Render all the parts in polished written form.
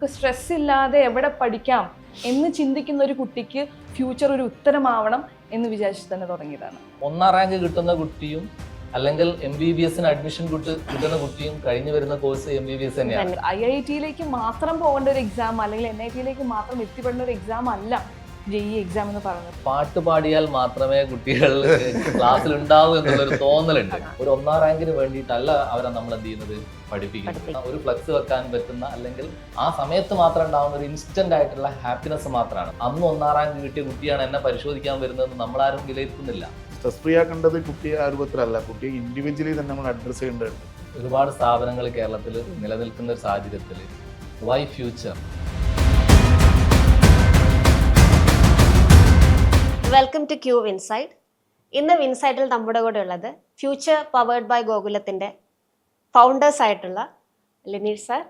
ഞങ്ങൾക്ക് സ്ട്രെസ് ഇല്ലാതെ എവിടെ പഠിക്കാം എന്ന് ചിന്തിക്കുന്ന ഒരു കുട്ടിക്ക് ഫ്യൂച്ചർ ഒരു ഉത്തരമാവണം എന്ന് വിചാരിച്ച് തന്നെ തുടങ്ങിയതാണ്. 1ാം റാങ്ക് കിട്ടുന്ന കുട്ടിയും അല്ലെങ്കിൽ MBBS അഡ്മിഷൻ കിട്ടുന്ന കുട്ടിയും കഴിഞ്ഞു വരുന്ന കോഴ്സ് MBBS തന്നെയാണ്. IIT മാത്രം പോകേണ്ട ഒരു എക്സാം അല്ലെങ്കിൽ NIT മാത്രം എത്തിപ്പെടേണ്ട ഒരു എക്സാം അല്ല JEE എക്സാം എന്ന് പറയുന്നത്. പാട്ട് പാടിയാൽ മാത്രമേ കുട്ടികൾ ക്ലാസ്സിൽ ഉണ്ടാവൂ എന്നുള്ളൊരു തോന്നലുണ്ട്. ഒരു 1ാം റാങ്കിന് വേണ്ടിയിട്ടല്ല അവരെ നമ്മൾ എന്ത് ചെയ്യുന്നത്, പഠിപ്പിക്കുന്നത്. ഒരു ഫ്ലക്സ് വെക്കാൻ പറ്റുന്ന അല്ലെങ്കിൽ ആ സമയത്ത് മാത്രം ഉണ്ടാവുന്ന ഒരു ഇൻസ്റ്റന്റ് ആയിട്ടുള്ള ഹാപ്പിനെസ് മാത്രമാണ്. അന്ന് 1ാം റാങ്ക് കിട്ടിയ കുട്ടിയാണ് എന്നെ പരിശോധിക്കാൻ വരുന്നതെന്ന് നമ്മളാരും വിലയിരുത്തുന്നില്ല. സ്ട്രെസ് ഫ്രീ ആക്കേണ്ടത് കുട്ടിയെ ആ രൂപത്തിലല്ല, കുട്ടിയെ ഇൻഡിവിജ്വലി തന്നെ നമ്മൾ അഡ്രസ് ചെയ്യേണ്ടതുണ്ട്. ഒരുപാട് സ്ഥാപനങ്ങൾ കേരളത്തിൽ നിലനിൽക്കുന്ന ഒരു സാഹചര്യത്തിൽ why future? Welcome to Q inside. ഇന്ന് ഇൻസൈഡിൽ നമ്മുടെ കൂടെ ഉള്ളത് ഫ്യൂച്ചർ പവേർഡ് ബൈ ഗോകുലത്തിൻ്റെ ഫൗണ്ടേഴ്സ് ആയിട്ടുള്ള Lineesh sir,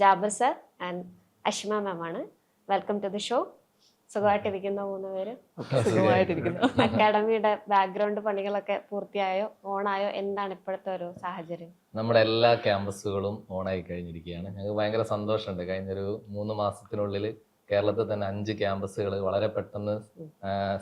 Jabar sir and Ashma ma'am ആണ്. Welcome to the show. സുഖമായിട്ടിരിക്കുന്ന 3 പേര്? സുഖമായിട്ടിരിക്കുന്നു. അക്കാഡമിയുടെ ബാക്ക്ഗ്രൗണ്ട് പണികളൊക്കെ പൂർത്തിയായോ, ഓണായോ? എന്താണ് ഇപ്പോഴത്തെ ഒരു സാഹചര്യം? നമ്മുടെ എല്ലാ ക്യാമ്പസുകളും ഓണായി കഴിഞ്ഞിരിക്കുകയാണ്. ഞങ്ങൾക്ക് ഭയങ്കര സന്തോഷമുണ്ട്. കഴിഞ്ഞൊരു 3 മാസത്തിനുള്ളിൽ കേരളത്തിൽ തന്നെ 5 ക്യാമ്പസുകൾ വളരെ പെട്ടെന്ന്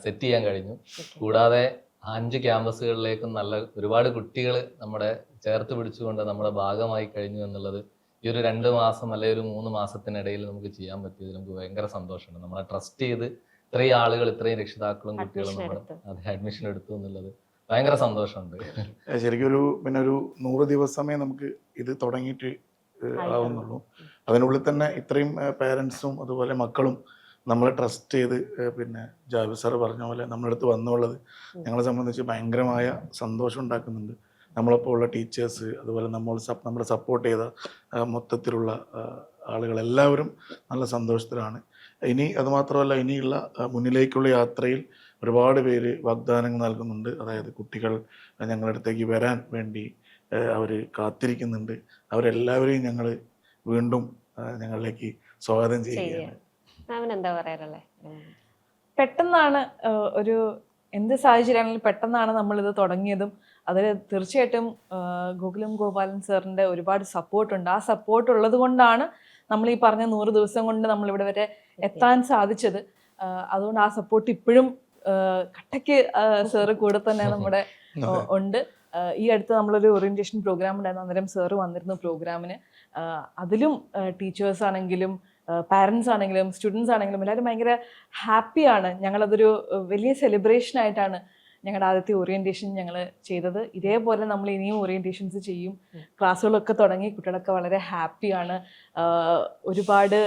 സെറ്റ് ചെയ്യാൻ കഴിഞ്ഞു. കൂടാതെ 5 ക്യാമ്പസുകളിലേക്കും ഒരുപാട് കുട്ടികൾ നമ്മുടെ ചേർത്ത് പിടിച്ചുകൊണ്ട് നമ്മുടെ ഭാഗമായി കഴിഞ്ഞു എന്നുള്ളത് ഈ ഒരു 2 മാസം അല്ലെങ്കിൽ ഒരു 3 മാസത്തിനിടയിൽ നമുക്ക് ചെയ്യാൻ പറ്റിയതിൽ നമുക്ക് ഭയങ്കര സന്തോഷമുണ്ട്. നമ്മളെ ട്രസ്റ്റ് ചെയ്ത് ഇത്രയും ആളുകൾ, ഇത്രയും രക്ഷിതാക്കളും കുട്ടികളും നമ്മുടെ അഡ്മിഷൻ എടുത്തു എന്നുള്ളത് ഭയങ്കര സന്തോഷമുണ്ട്. ശരിക്കും ഒരു 100 ദിവസമേ നമുക്ക് ഇത് തുടങ്ങിയിട്ട് ആവുന്നുള്ളൂ. അതിനുള്ളിൽ തന്നെ ഇത്രയും പേരൻസും അതുപോലെ മക്കളും നമ്മളെ ട്രസ്റ്റ് ചെയ്ത് ജാബിർ സാറ് പറഞ്ഞ പോലെ നമ്മുടെ അടുത്ത് വന്നുള്ളത് ഞങ്ങളെ സംബന്ധിച്ച് ഭയങ്കരമായ സന്തോഷം ഉണ്ടാക്കുന്നുണ്ട്. നമ്മളപ്പോൾ ഉള്ള ടീച്ചേഴ്സ്, അതുപോലെ നമ്മളെ സപ്പോർട്ട് ചെയ്ത മൊത്തത്തിലുള്ള ആളുകളെല്ലാവരും നല്ല സന്തോഷത്തിലാണ്. ഇനി അതുമാത്രമല്ല, ഇനിയുള്ള മുന്നിലേക്കുള്ള യാത്രയിൽ ഒരുപാട് പേര് വാഗ്ദാനങ്ങൾ നൽകുന്നുണ്ട്. അതായത് കുട്ടികൾ ഞങ്ങളുടെ അടുത്തേക്ക് വരാൻ വേണ്ടി അവർ കാത്തിരിക്കുന്നുണ്ട്. അവരെല്ലാവരെയും ഞങ്ങൾ വീണ്ടും ഞങ്ങളിലേക്ക് സ്വാഗതം ചെയ്യുകയാണ്. എന്താ പറയാറല്ലേ, പെട്ടെന്നാണ് ഒരു എന്ത് സാഹചര്യമാണെങ്കിലും പെട്ടെന്നാണ് നമ്മളിത് തുടങ്ങിയതും. അതിൽ തീർച്ചയായിട്ടും ഗോകുലം ഗോപാലൻ സാറിൻ്റെ ഒരുപാട് സപ്പോർട്ടുണ്ട്. ആ സപ്പോർട്ട് ഉള്ളത് കൊണ്ടാണ് നമ്മൾ ഈ പറഞ്ഞ 100 ദിവസം കൊണ്ട് നമ്മളിവിടെ വരെ എത്താൻ സാധിച്ചത്. അതുകൊണ്ട് ആ സപ്പോർട്ട് ഇപ്പോഴും കട്ടയ്ക്ക് സാറ് കൂടെ തന്നെ നമ്മുടെ ഉണ്ട്. ഈ അടുത്ത് നമ്മളൊരു ഓറിയന്റേഷൻ പ്രോഗ്രാം ഉണ്ടായിരുന്നു. അന്നേരം സാറ് വന്നിരുന്നു പ്രോഗ്രാമിന്. അതിലും ടീച്ചേഴ്സ് ആണെങ്കിലും പാരൻസ് ആണെങ്കിലും സ്റ്റുഡൻസ് ആണെങ്കിലും എല്ലാവരും ഭയങ്കര ഹാപ്പിയാണ്. ഞങ്ങളതൊരു വലിയ സെലിബ്രേഷനായിട്ടാണ് ഞങ്ങളുടെ ആദ്യത്തെ ഓറിയന്റേഷൻ ഞങ്ങൾ ചെയ്തത്. ഇതേപോലെ നമ്മൾ ഇനിയും ഓറിയന്റേഷൻസ് ചെയ്യും. ക്ലാസ്സുകളൊക്കെ തുടങ്ങി, കുട്ടികളൊക്കെ വളരെ ഹാപ്പിയാണ്. ഒരുപാട്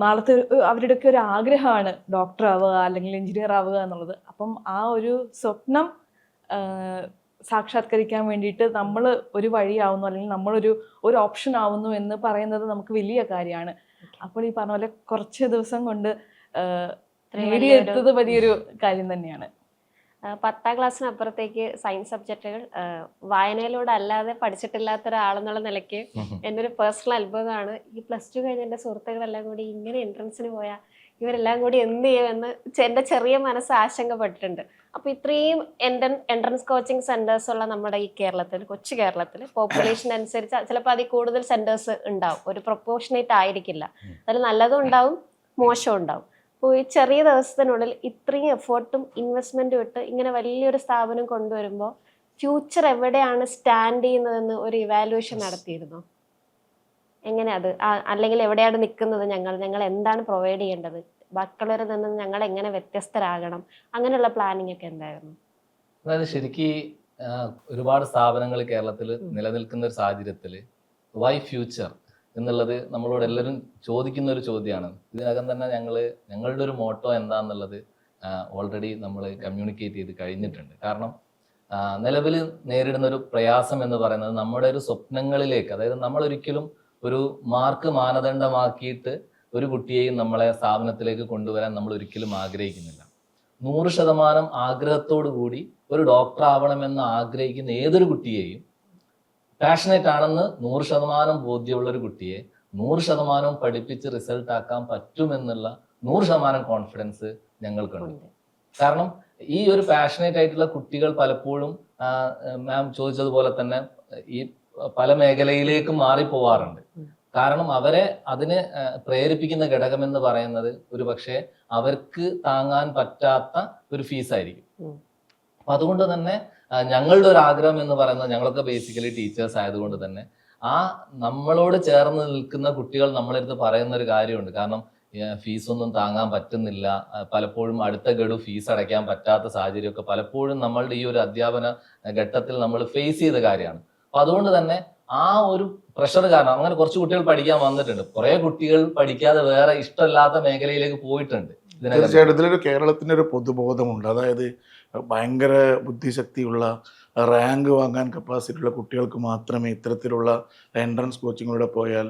നാളത്തെ അവരുടെയൊക്കെ ഒരു ആഗ്രഹമാണ് ഡോക്ടർ ആവുക അല്ലെങ്കിൽ എഞ്ചിനീയർ ആവുക എന്നുള്ളത്. അപ്പം ആ ഒരു സ്വപ്നം സാക്ഷാത്കരിക്കാൻ വേണ്ടിയിട്ട് നമ്മൾ ഒരു വഴിയാവുന്നു അല്ലെങ്കിൽ നമ്മളൊരു ഓപ്ഷൻ ആവുന്നു എന്ന് പറയുന്നത് നമുക്ക് വലിയ കാര്യമാണ്. അപ്പോൾ ഈ പറഞ്ഞ പോലെ കുറച്ച് ദിവസം കൊണ്ട് നേടിയെടുത്തത് വലിയൊരു കാര്യം തന്നെയാണ്. 10ാം ക്ലാസ്സിനപ്പുറത്തേക്ക് സയൻസ് സബ്ജക്റ്റുകൾ വായനയിലൂടെ അല്ലാതെ പഠിച്ചിട്ടില്ലാത്ത ഒരാളെന്നുള്ള നിലയ്ക്ക് എൻ്റെ ഒരു പേഴ്സണൽ അത്ഭുതമാണ്. ഈ +2 കഴിഞ്ഞ എൻ്റെ സുഹൃത്തുക്കളെല്ലാം കൂടി ഇങ്ങനെ എൻട്രൻസിന് പോയാൽ ഇവരെല്ലാം കൂടി എന്ത് ചെയ്യുമെന്ന് എൻ്റെ ചെറിയ മനസ്സ് ആശങ്കപ്പെട്ടിട്ടുണ്ട്. അപ്പോൾ ഇത്രയും എൻട്രൻസ് കോച്ചിങ് സെൻറ്റേഴ്സ് ഉള്ള നമ്മുടെ ഈ കേരളത്തിൽ, കൊച്ചു കേരളത്തിൽ പോപ്പുലേഷൻ അനുസരിച്ച് ചിലപ്പോൾ അതിൽ കൂടുതൽ സെൻറ്റേഴ്സ് ഉണ്ടാവും. ഒരു പ്രൊപ്പോർഷനേറ്റ് ആയിരിക്കില്ല. അതിൽ നല്ലതും ഉണ്ടാവും, മോശവും ഉണ്ടാവും. അപ്പോൾ ഈ ചെറിയ ദിവസത്തിനുള്ളിൽ ഇത്രയും എഫേർട്ടും ഇൻവെസ്റ്റ്മെൻറ്റും ഇട്ട് ഇങ്ങനെ വലിയൊരു സ്ഥാപനം കൊണ്ടുവരുമ്പോൾ ഫ്യൂച്ചർ എവിടെയാണ് സ്റ്റാൻഡ് ചെയ്യുന്നതെന്ന് ഒരു ഇവാലുവേഷൻ നടത്തിയിരുന്നോ? എങ്ങനെ അത്, അല്ലെങ്കിൽ എവിടെയാണ് നിൽക്കുന്നത്, ഞങ്ങൾ എന്താണ് പ്രൊവൈഡ് ചെയ്യേണ്ടത്, മക്കളവരിൽ നിന്ന് ഞങ്ങൾ എങ്ങനെ വ്യത്യസ്തരാകണം, അങ്ങനെയുള്ള പ്ലാനിങ് ഒക്കെ എന്തായിരുന്നു? അതായത് ശരിക്കും ഒരുപാട് സ്ഥാപനങ്ങൾ കേരളത്തിൽ നിലനിൽക്കുന്ന ഒരു സാഹചര്യത്തിൽ വൈ ഫ്യൂച്ചർ എന്നുള്ളത് നമ്മളോട് എല്ലാവരും ചോദിക്കുന്ന ഒരു ചോദ്യമാണ്. ഇതിനകം തന്നെ ഞങ്ങളുടെ ഒരു മോട്ടോ എന്താണെന്നുള്ളത് ഓൾറെഡി നമ്മൾ കമ്മ്യൂണിക്കേറ്റ് ചെയ്ത് കഴിഞ്ഞിട്ടുണ്ട്. കാരണം നിലവിൽ നേരിടുന്ന ഒരു പ്രയാസം എന്ന് പറയുന്നത് നമ്മുടെ ഒരു സ്വപ്നങ്ങളിലേക്ക്, അതായത് നമ്മളൊരിക്കലും ഒരു മാർക്ക് മാനദണ്ഡമാക്കിയിട്ട് ഒരു കുട്ടിയെയും നമ്മളെ സ്ഥാപനത്തിലേക്ക് കൊണ്ടുവരാൻ നമ്മൾ ഒരിക്കലും ആഗ്രഹിക്കുന്നില്ല. 100% ആഗ്രഹത്തോടു കൂടി ഒരു ഡോക്ടർ ആവണമെന്ന് ആഗ്രഹിക്കുന്ന ഏതൊരു കുട്ടിയെയും, പാഷനേറ്റ് ആണെന്ന് 100% ബോധ്യമുള്ള ഒരു കുട്ടിയെ 100% പഠിപ്പിച്ച് റിസൾട്ട് ആക്കാൻ പറ്റുമെന്നുള്ള 100% കോൺഫിഡൻസ് ഞങ്ങൾക്കുണ്ട്. കാരണം ഈ ഒരു പാഷനേറ്റ് ആയിട്ടുള്ള കുട്ടികൾ പലപ്പോഴും മാം ചോദിച്ചതുപോലെ തന്നെ ഈ പല മേഖലയിലേക്കും മാറിപ്പോവാറുണ്ട്. കാരണം അവരെ അതിന് പ്രേരിപ്പിക്കുന്ന ഘടകം എന്ന് പറയുന്നത് ഒരു പക്ഷേ അവർക്ക് താങ്ങാൻ പറ്റാത്ത ഒരു ഫീസായിരിക്കും. അപ്പൊ അതുകൊണ്ട് തന്നെ ഞങ്ങളുടെ ഒരു ആഗ്രഹം എന്ന് പറയുന്നത്, ഞങ്ങളൊക്കെ ബേസിക്കലി ടീച്ചേഴ്സ് ആയതുകൊണ്ട് തന്നെ നമ്മളോട് ചേർന്ന് നിൽക്കുന്ന കുട്ടികൾ നമ്മളെടുത്ത് പറയുന്ന ഒരു കാര്യമുണ്ട്. കാരണം ഫീസൊന്നും താങ്ങാൻ പറ്റുന്നില്ല, പലപ്പോഴും അടുത്ത ഗഡു ഫീസ് അടയ്ക്കാൻ പറ്റാത്ത സാഹചര്യമൊക്കെ പലപ്പോഴും നമ്മളുടെ ഈ ഒരു അധ്യാപന ഘട്ടത്തിൽ നമ്മൾ ഫേസ് ചെയ്ത കാര്യമാണ്. അപ്പൊ അതുകൊണ്ട് തന്നെ ആ ഒരു പ്രഷർ കാരണം അങ്ങനെ കുറച്ച് കുട്ടികൾ പഠിക്കാൻ വന്നിട്ടുണ്ട്. കുറെ കുട്ടികൾ പഠിക്കാതെ വേറെ ഇഷ്ടമില്ലാത്ത മേഖലയിലേക്ക് പോയിട്ടുണ്ട്. തീർച്ചയായിട്ടും ഇതിലൊരു കേരളത്തിന്റെ ഒരു പൊതുബോധമുണ്ട്. അതായത് ഭയങ്കര ബുദ്ധിശക്തിയുള്ള, റാങ്ക് വാങ്ങാൻ കപ്പാസിറ്റി ഉള്ള കുട്ടികൾക്ക് മാത്രമേ ഇത്തരത്തിലുള്ള എൻട്രൻസ് കോച്ചിങ്ങിലൂടെ പോയാൽ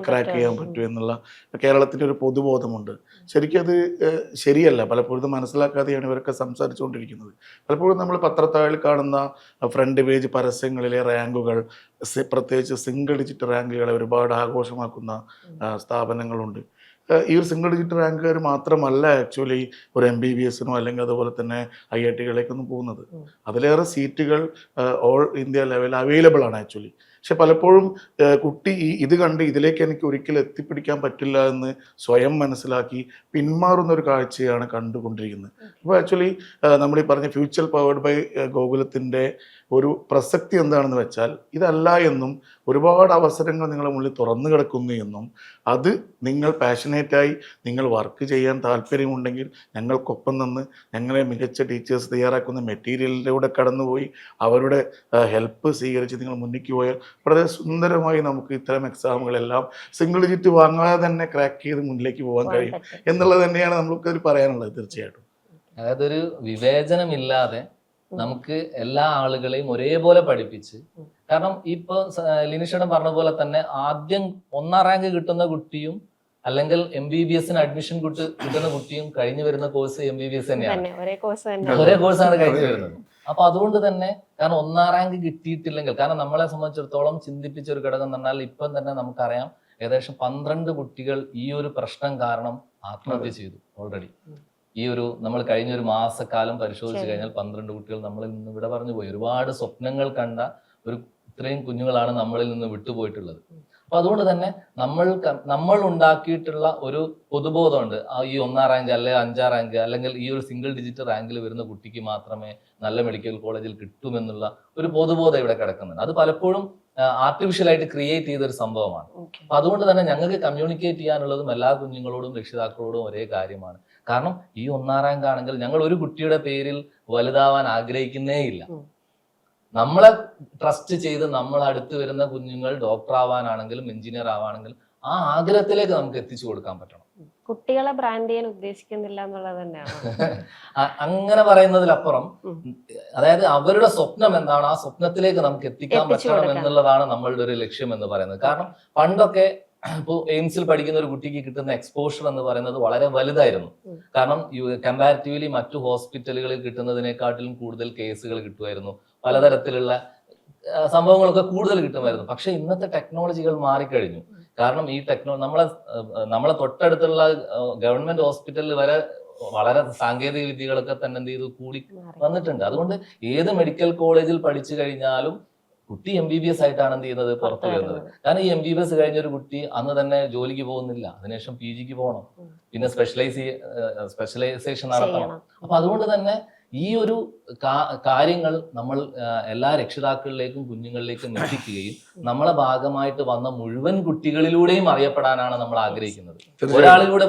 ക്രാക്ക് ചെയ്യാൻ പറ്റൂ എന്നുള്ള കേരളത്തിന്റെ ഒരു പൊതുബോധമുണ്ട്. ശരിക്കും അത് ശരിയല്ല. പലപ്പോഴും മനസ്സിലാക്കാതെയാണ് ഇവരൊക്കെ സംസാരിച്ചുകൊണ്ടിരിക്കുന്നത്. പലപ്പോഴും നമ്മൾ പത്രത്താഴിൽ കാണുന്ന ഫ്രണ്ട് പേജ് പരസ്യങ്ങളിലെ റാങ്കുകൾ, പ്രത്യേകിച്ച് സിംഗിൾ ഡിജിറ്റ് റാങ്കുകളെ ഒരുപാട് ആഘോഷമാക്കുന്ന സ്ഥാപനങ്ങളുണ്ട്. ഈ ഒരു സിംഗിൾ ഡിജിറ്റ് റാങ്കുകാർ മാത്രമല്ല ആക്ച്വലി ഒരു MBBS അല്ലെങ്കിൽ അതുപോലെ തന്നെ IIT-കളിലേക്കൊന്നും പോകുന്നത്. അതിലേറെ സീറ്റുകൾ ഓൾ ഇന്ത്യ ലെവലിൽ അവൈലബിൾ ആണ് ആക്ച്വലി. പക്ഷെ പലപ്പോഴും കുട്ടി ഇത് കണ്ട് ഇതിലേക്ക് എനിക്ക് ഒരിക്കലും എത്തിപ്പിടിക്കാൻ പറ്റില്ല എന്ന് സ്വയം മനസ്സിലാക്കി പിന്മാറുന്ന ഒരു കാഴ്ചയാണ് കണ്ടുകൊണ്ടിരിക്കുന്നത്. അപ്പോൾ ആക്ച്വലി നമ്മൾ ഈ പറഞ്ഞ ഫ്യൂച്ചർ പവേർഡ് ബൈ ഗോകുലത്തിൻ്റെ ഒരു പ്രസക്തി എന്താണെന്ന് വെച്ചാൽ, ഇതല്ല എന്നും ഒരുപാട് അവസരങ്ങൾ നിങ്ങളുടെ മുന്നിൽ തുറന്നു കിടക്കുന്നു എന്നും അത് നിങ്ങൾ പാഷനേറ്റായി നിങ്ങൾ വർക്ക് ചെയ്യാൻ താല്പര്യമുണ്ടെങ്കിൽ ഞങ്ങൾക്കൊപ്പം നിന്ന് ഞങ്ങളെ മികച്ച ടീച്ചേഴ്സ് തയ്യാറാക്കുന്ന മെറ്റീരിയലിലൂടെ കടന്നുപോയി അവരുടെ ഹെൽപ്പ് സ്വീകരിച്ച് നിങ്ങൾ മുന്നിലേക്ക് പോയാൽ വളരെ സുന്ദരമായി നമുക്ക് ഇത്തരം എക്സാമുകളെല്ലാം സിംഗിൾ ഡിജിറ്റ് വാങ്ങാതെ തന്നെ ക്രാക്ക് ചെയ്ത് മുന്നിലേക്ക് പോകാൻ കഴിയും എന്നുള്ളത് തന്നെയാണ് നമുക്കതിൽ പറയാനുള്ളത്. തീർച്ചയായിട്ടും അതായത് ഒരു വിവേചനമില്ലാതെ നമുക്ക് എല്ലാ ആളുകളെയും ഒരേപോലെ പഠിപ്പിച്ച്, കാരണം ഇപ്പൊ ലിനിഷേടൻ പറഞ്ഞ പോലെ തന്നെ ആദ്യം 1ാം റാങ്ക് കിട്ടുന്ന കുട്ടിയും അല്ലെങ്കിൽ MBBS-ന് അഡ്മിഷൻ കിട്ടുന്ന കുട്ടിയും കഴിഞ്ഞു വരുന്ന കോഴ്സ് MBBS തന്നെയാണ്, ഒരേ കോഴ്സാണ് കഴിഞ്ഞു വരുന്നത്. അപ്പൊ അതുകൊണ്ട് തന്നെ കാരണം 1ാം റാങ്ക് കിട്ടിയിട്ടില്ലെങ്കിൽ, കാരണം നമ്മളെ സംബന്ധിച്ചിടത്തോളം ചിന്തിപ്പിച്ച ഒരു ഘടകം എന്ന് പറഞ്ഞാൽ ഇപ്പം തന്നെ നമുക്കറിയാം ഏകദേശം 12 കുട്ടികൾ ഈ ഒരു പ്രശ്നം കാരണം ആത്മഹത്യ ചെയ്തു ഓൾറെഡി. ഈ ഒരു നമ്മൾ കഴിഞ്ഞ ഒരു മാസക്കാലം പരിശോധിച്ചു കഴിഞ്ഞാൽ 12 കുട്ടികൾ നമ്മളിൽ നിന്ന് ഇവിടെ പറഞ്ഞു പോയി. ഒരുപാട് സ്വപ്നങ്ങൾ കണ്ട ഇത്രയും കുഞ്ഞുങ്ങളാണ് നമ്മളിൽ നിന്ന് വിട്ടുപോയിട്ടുള്ളത്. അപ്പൊ അതുകൊണ്ട് തന്നെ നമ്മൾ ഉണ്ടാക്കിയിട്ടുള്ള ഒരു പൊതുബോധമുണ്ട്. ഈ 1ാം റാങ്ക് അല്ലെങ്കിൽ 5ാം റാങ്ക് അല്ലെങ്കിൽ ഈ ഒരു സിംഗിൾ ഡിജിറ്റ് റാങ്കിൽ വരുന്ന കുട്ടിക്ക് മാത്രമേ നല്ല മെഡിക്കൽ കോളേജിൽ കിട്ടുമെന്നുള്ള ഒരു പൊതുബോധം ഇവിടെ കിടക്കുന്നുണ്ട്. അത് പലപ്പോഴും ആർട്ടിഫിഷ്യലായിട്ട് ക്രിയേറ്റ് ചെയ്തൊരു സംഭവമാണ്. അപ്പൊ അതുകൊണ്ട് തന്നെ ഞങ്ങൾക്ക് കമ്മ്യൂണിക്കേറ്റ് ചെയ്യാനുള്ളതും എല്ലാ കുഞ്ഞുങ്ങളോടും രക്ഷിതാക്കളോടും ഒരേ കാര്യമാണ്. കാരണം ഈ 1ാം റാങ്ക് ആണെങ്കിൽ ഞങ്ങൾ ഒരു കുട്ടിയുടെ പേരിൽ വലുതാവാൻ ആഗ്രഹിക്കുന്നേ ഇല്ല. നമ്മളെ ട്രസ്റ്റ് ചെയ്ത് നമ്മൾ അടുത്ത് വരുന്ന കുഞ്ഞുങ്ങൾ ഡോക്ടർ ആവാനാണെങ്കിലും എഞ്ചിനീയർ ആവാണെങ്കിലും ആ ആഗ്രഹത്തിലേക്ക് നമുക്ക് എത്തിച്ചു കൊടുക്കാൻ പറ്റണം. കുട്ടികളെ ബ്രാൻഡ് ചെയ്യാൻ ഉദ്ദേശിക്കുന്നില്ല എന്നുള്ളത് തന്നെയാണ്. അങ്ങനെ പറയുന്നതിലപ്പുറം അതായത് അവരുടെ സ്വപ്നം എന്താണ്, ആ സ്വപ്നത്തിലേക്ക് നമുക്ക് എത്തിക്കാൻ പറ്റണം എന്നുള്ളതാണ് നമ്മളുടെ ഒരു ലക്ഷ്യം എന്ന് പറയുന്നത്. കാരണം പണ്ടൊക്കെ ഇപ്പോൾ എയിംസിൽ പഠിക്കുന്ന ഒരു കുട്ടിക്ക് കിട്ടുന്ന എക്സ്പോഷർ എന്ന് പറയുന്നത് വളരെ വലുതായിരുന്നു. കാരണം കമ്പാരിറ്റീവ്ലി മറ്റു ഹോസ്പിറ്റലുകളിൽ കിട്ടുന്നതിനെക്കാട്ടിലും കൂടുതൽ കേസുകൾ കിട്ടുമായിരുന്നു, പലതരത്തിലുള്ള സംഭവങ്ങളൊക്കെ കൂടുതൽ കിട്ടുമായിരുന്നു. പക്ഷെ ഇന്നത്തെ ടെക്നോളജികൾ മാറിക്കഴിഞ്ഞു. കാരണം ഈ നമ്മളെ തൊട്ടടുത്തുള്ള ഗവൺമെന്റ് ഹോസ്പിറ്റലിൽ വരെ വളരെ സാങ്കേതിക വിദ്യകളൊക്കെ തന്നെ എന്ത് ചെയ്തു കൂടി വന്നിട്ടുണ്ട്. അതുകൊണ്ട് ഏത് മെഡിക്കൽ കോളേജിൽ പഠിച്ചു കഴിഞ്ഞാലും കുട്ടി MBBS ആയിട്ടാണ് എന്ത് ചെയ്യുന്നത് പുറത്തു വരുന്നത്. കാരണം ഈ MBBS കഴിഞ്ഞ ഒരു കുട്ടി അന്ന് തന്നെ ജോലിക്ക് പോകുന്നില്ല, അതിനുശേഷം PGക്ക് പോകണം, പിന്നെ സ്പെഷ്യലൈസേഷൻ നടത്തണം. അപ്പൊ അതുകൊണ്ട് തന്നെ ഈ ഒരു കാര്യങ്ങൾ നമ്മൾ എല്ലാ രക്ഷിതാക്കളിലേക്കും കുഞ്ഞുങ്ങളിലേക്കും എത്തിക്കുകയും നമ്മളെ ഭാഗമായിട്ട് വന്ന മുഴുവൻ കുട്ടികളിലൂടെയും അറിയപ്പെടാനാണ് നമ്മൾ ആഗ്രഹിക്കുന്നത്. ഒരാളിലൂടെ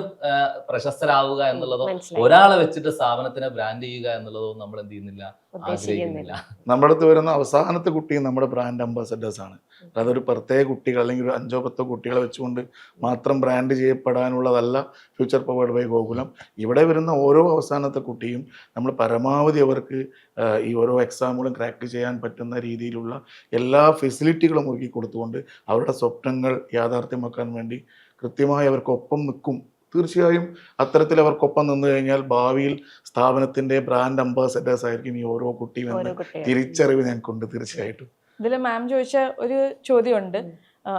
പ്രശസ്തരാവുക എന്നുള്ളതോ ഒരാളെ വെച്ചിട്ട് സ്ഥാപനത്തിനെ ബ്രാൻഡ് ചെയ്യുക എന്നുള്ളതോ നമ്മൾ എന്ത് ചെയ്യുന്നില്ല, ആഗ്രഹിക്കുന്നില്ല. നമ്മുടെ അടുത്ത് വരുന്ന അവസാനത്തെ കുട്ടിയും നമ്മുടെ ബ്രാൻഡ് അംബാസഡേഴ്സ് ആണ്. അതൊരു പ്രത്യേക കുട്ടികൾ അല്ലെങ്കിൽ ഒരു 5-10 കുട്ടികളെ വെച്ചുകൊണ്ട് മാത്രം ബ്രാൻഡ് ചെയ്യപ്പെടാനുള്ളതല്ല ഫ്യൂച്ചർ പവേർഡ് ബൈ ഗോകുലം. ഇവിടെ വരുന്ന ഓരോ അവസാനത്തെ കുട്ടിയും നമ്മൾ പരമാവധി അവർക്ക് ഈ ഓരോ എക്സാമുകളും ക്രാക്ക് ചെയ്യാൻ പറ്റുന്ന രീതിയിലുള്ള എല്ലാ ഫെസിലിറ്റികളും ഒരുക്കി കൊടുത്തുകൊണ്ട് അവരുടെ സ്വപ്നങ്ങൾ യാഥാർത്ഥ്യമാക്കാൻ വേണ്ടി കൃത്യമായി അവർക്കൊപ്പം നിൽക്കും. തീർച്ചയായും അത്തരത്തിൽ അവർക്കൊപ്പം നിന്നു കഴിഞ്ഞാൽ ഭാവിയിൽ സ്ഥാപനത്തിന്റെ ബ്രാൻഡ് അംബാസഡേഴ്സ് ആയിരിക്കും ഈ ഓരോ കുട്ടിയും എന്ന തിരിച്ചറിവ് ഞങ്ങൾക്കുണ്ട്. തീർച്ചയായിട്ടും ഇതിൽ മാം ചോദിച്ച ഒരു ചോദ്യമുണ്ട്.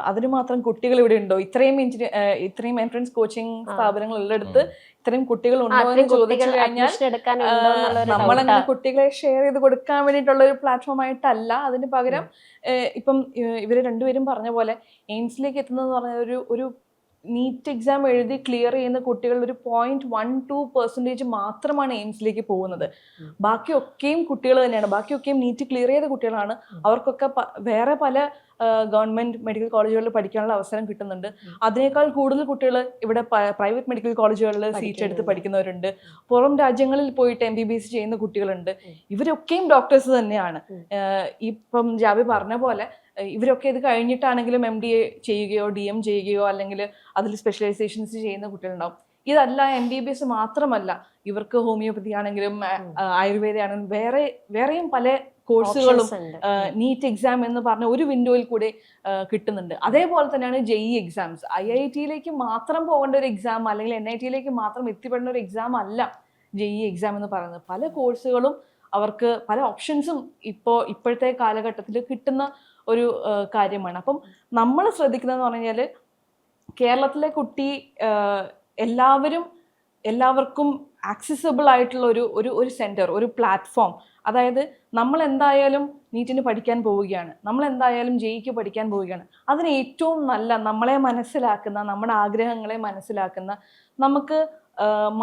അതിന് മാത്രം കുട്ടികൾ ഇവിടെ ഉണ്ടോ, ഇത്രയും എൻട്രൻസ് കോച്ചിങ് സ്ഥാപനങ്ങൾ ഉള്ളിടത്ത് ഇത്രയും കുട്ടികൾ ഉണ്ടോ എന്ന് ചോദിച്ചു കഴിഞ്ഞാൽ നമ്മളങ്ങനെ കുട്ടികളെ ഷെയർ ചെയ്ത് കൊടുക്കാൻ വേണ്ടിയിട്ടുള്ള ഒരു പ്ലാറ്റ്ഫോം ആയിട്ടല്ല. അതിന് പകരം ഇപ്പം ഇവര് രണ്ടുപേരും പറഞ്ഞ പോലെ എയിംസിലേക്ക് എത്തുന്നതെന്ന് പറഞ്ഞ ഒരു നീറ്റ് എക്സാം എഴുതി ക്ലിയർ ചെയ്യുന്ന കുട്ടികൾ ഒരു 0.12% മാത്രമാണ് എയിംസിലേക്ക് പോകുന്നത്. ബാക്കിയൊക്കെയും കുട്ടികൾ തന്നെയാണ്, ബാക്കിയൊക്കെയും നീറ്റ് ക്ലിയർ ചെയ്ത കുട്ടികളാണ്. അവർക്കൊക്കെ വേറെ പല ഗവൺമെന്റ് മെഡിക്കൽ കോളേജുകളിൽ പഠിക്കാനുള്ള അവസരം കിട്ടുന്നുണ്ട്. അതിനേക്കാൾ കൂടുതൽ കുട്ടികൾ ഇവിടെ പ്രൈവറ്റ് മെഡിക്കൽ കോളേജുകളിൽ സീറ്റ് എടുത്ത് പഠിക്കുന്നവരുണ്ട്. പുറം രാജ്യങ്ങളിൽ പോയിട്ട് MBBS ചെയ്യുന്ന കുട്ടികളുണ്ട്. ഇവരൊക്കെയും ഡോക്ടേഴ്സ് തന്നെയാണ്. ഇപ്പം ജാബി പറഞ്ഞ പോലെ ഇവരൊക്കെ ഇത് കഴിഞ്ഞിട്ടാണെങ്കിലും MDA ചെയ്യുകയോ DM ചെയ്യുകയോ അല്ലെങ്കിൽ അതിൽ സ്പെഷ്യലൈസേഷൻസ് ചെയ്യുന്ന കുട്ടികളുണ്ടാവും. ഇതല്ല, MBBS മാത്രമല്ല, ഇവർക്ക് ഹോമിയോപ്പതി ആണെങ്കിലും ആയുർവേദ ആണെങ്കിലും വേറെയും പല കോഴ്സുകളും നീറ്റ് എക്സാം എന്ന് പറഞ്ഞ ഒരു വിൻഡോയിൽ കൂടെ കിട്ടുന്നുണ്ട്. അതേപോലെ തന്നെയാണ് JEE എക്സാംസ്. IIT-യിലേക്ക് മാത്രം പോകേണ്ട ഒരു എക്സാം അല്ലെങ്കിൽ NIT-യിലേക്ക് മാത്രം എത്തിപ്പെടേണ്ട ഒരു എക്സാം അല്ല JEE എക്സാം എന്ന് പറയുന്നത്. പല കോഴ്സുകളും അവർക്ക് പല ഓപ്ഷൻസും ഇപ്പോഴത്തെ കാലഘട്ടത്തിൽ കിട്ടുന്ന ഒരു കാര്യമാണ്. അപ്പം നമ്മൾ ശ്രദ്ധിക്കുന്നതെന്ന് പറഞ്ഞു കഴിഞ്ഞാൽ കേരളത്തിലെ കുട്ടി എല്ലാവർക്കും ആക്സസിബിൾ ആയിട്ടുള്ള ഒരു സെൻറ്റർ, ഒരു പ്ലാറ്റ്ഫോം. അതായത് നമ്മൾ എന്തായാലും നീറ്റിന് പഠിക്കാൻ പോവുകയാണ്, നമ്മൾ എന്തായാലും JEEക്ക് പഠിക്കാൻ പോവുകയാണ്. അതിന് ഏറ്റവും നല്ല നമ്മളെ മനസ്സിലാക്കുന്ന, നമ്മുടെ ആഗ്രഹങ്ങളെ മനസ്സിലാക്കുന്ന, നമുക്ക്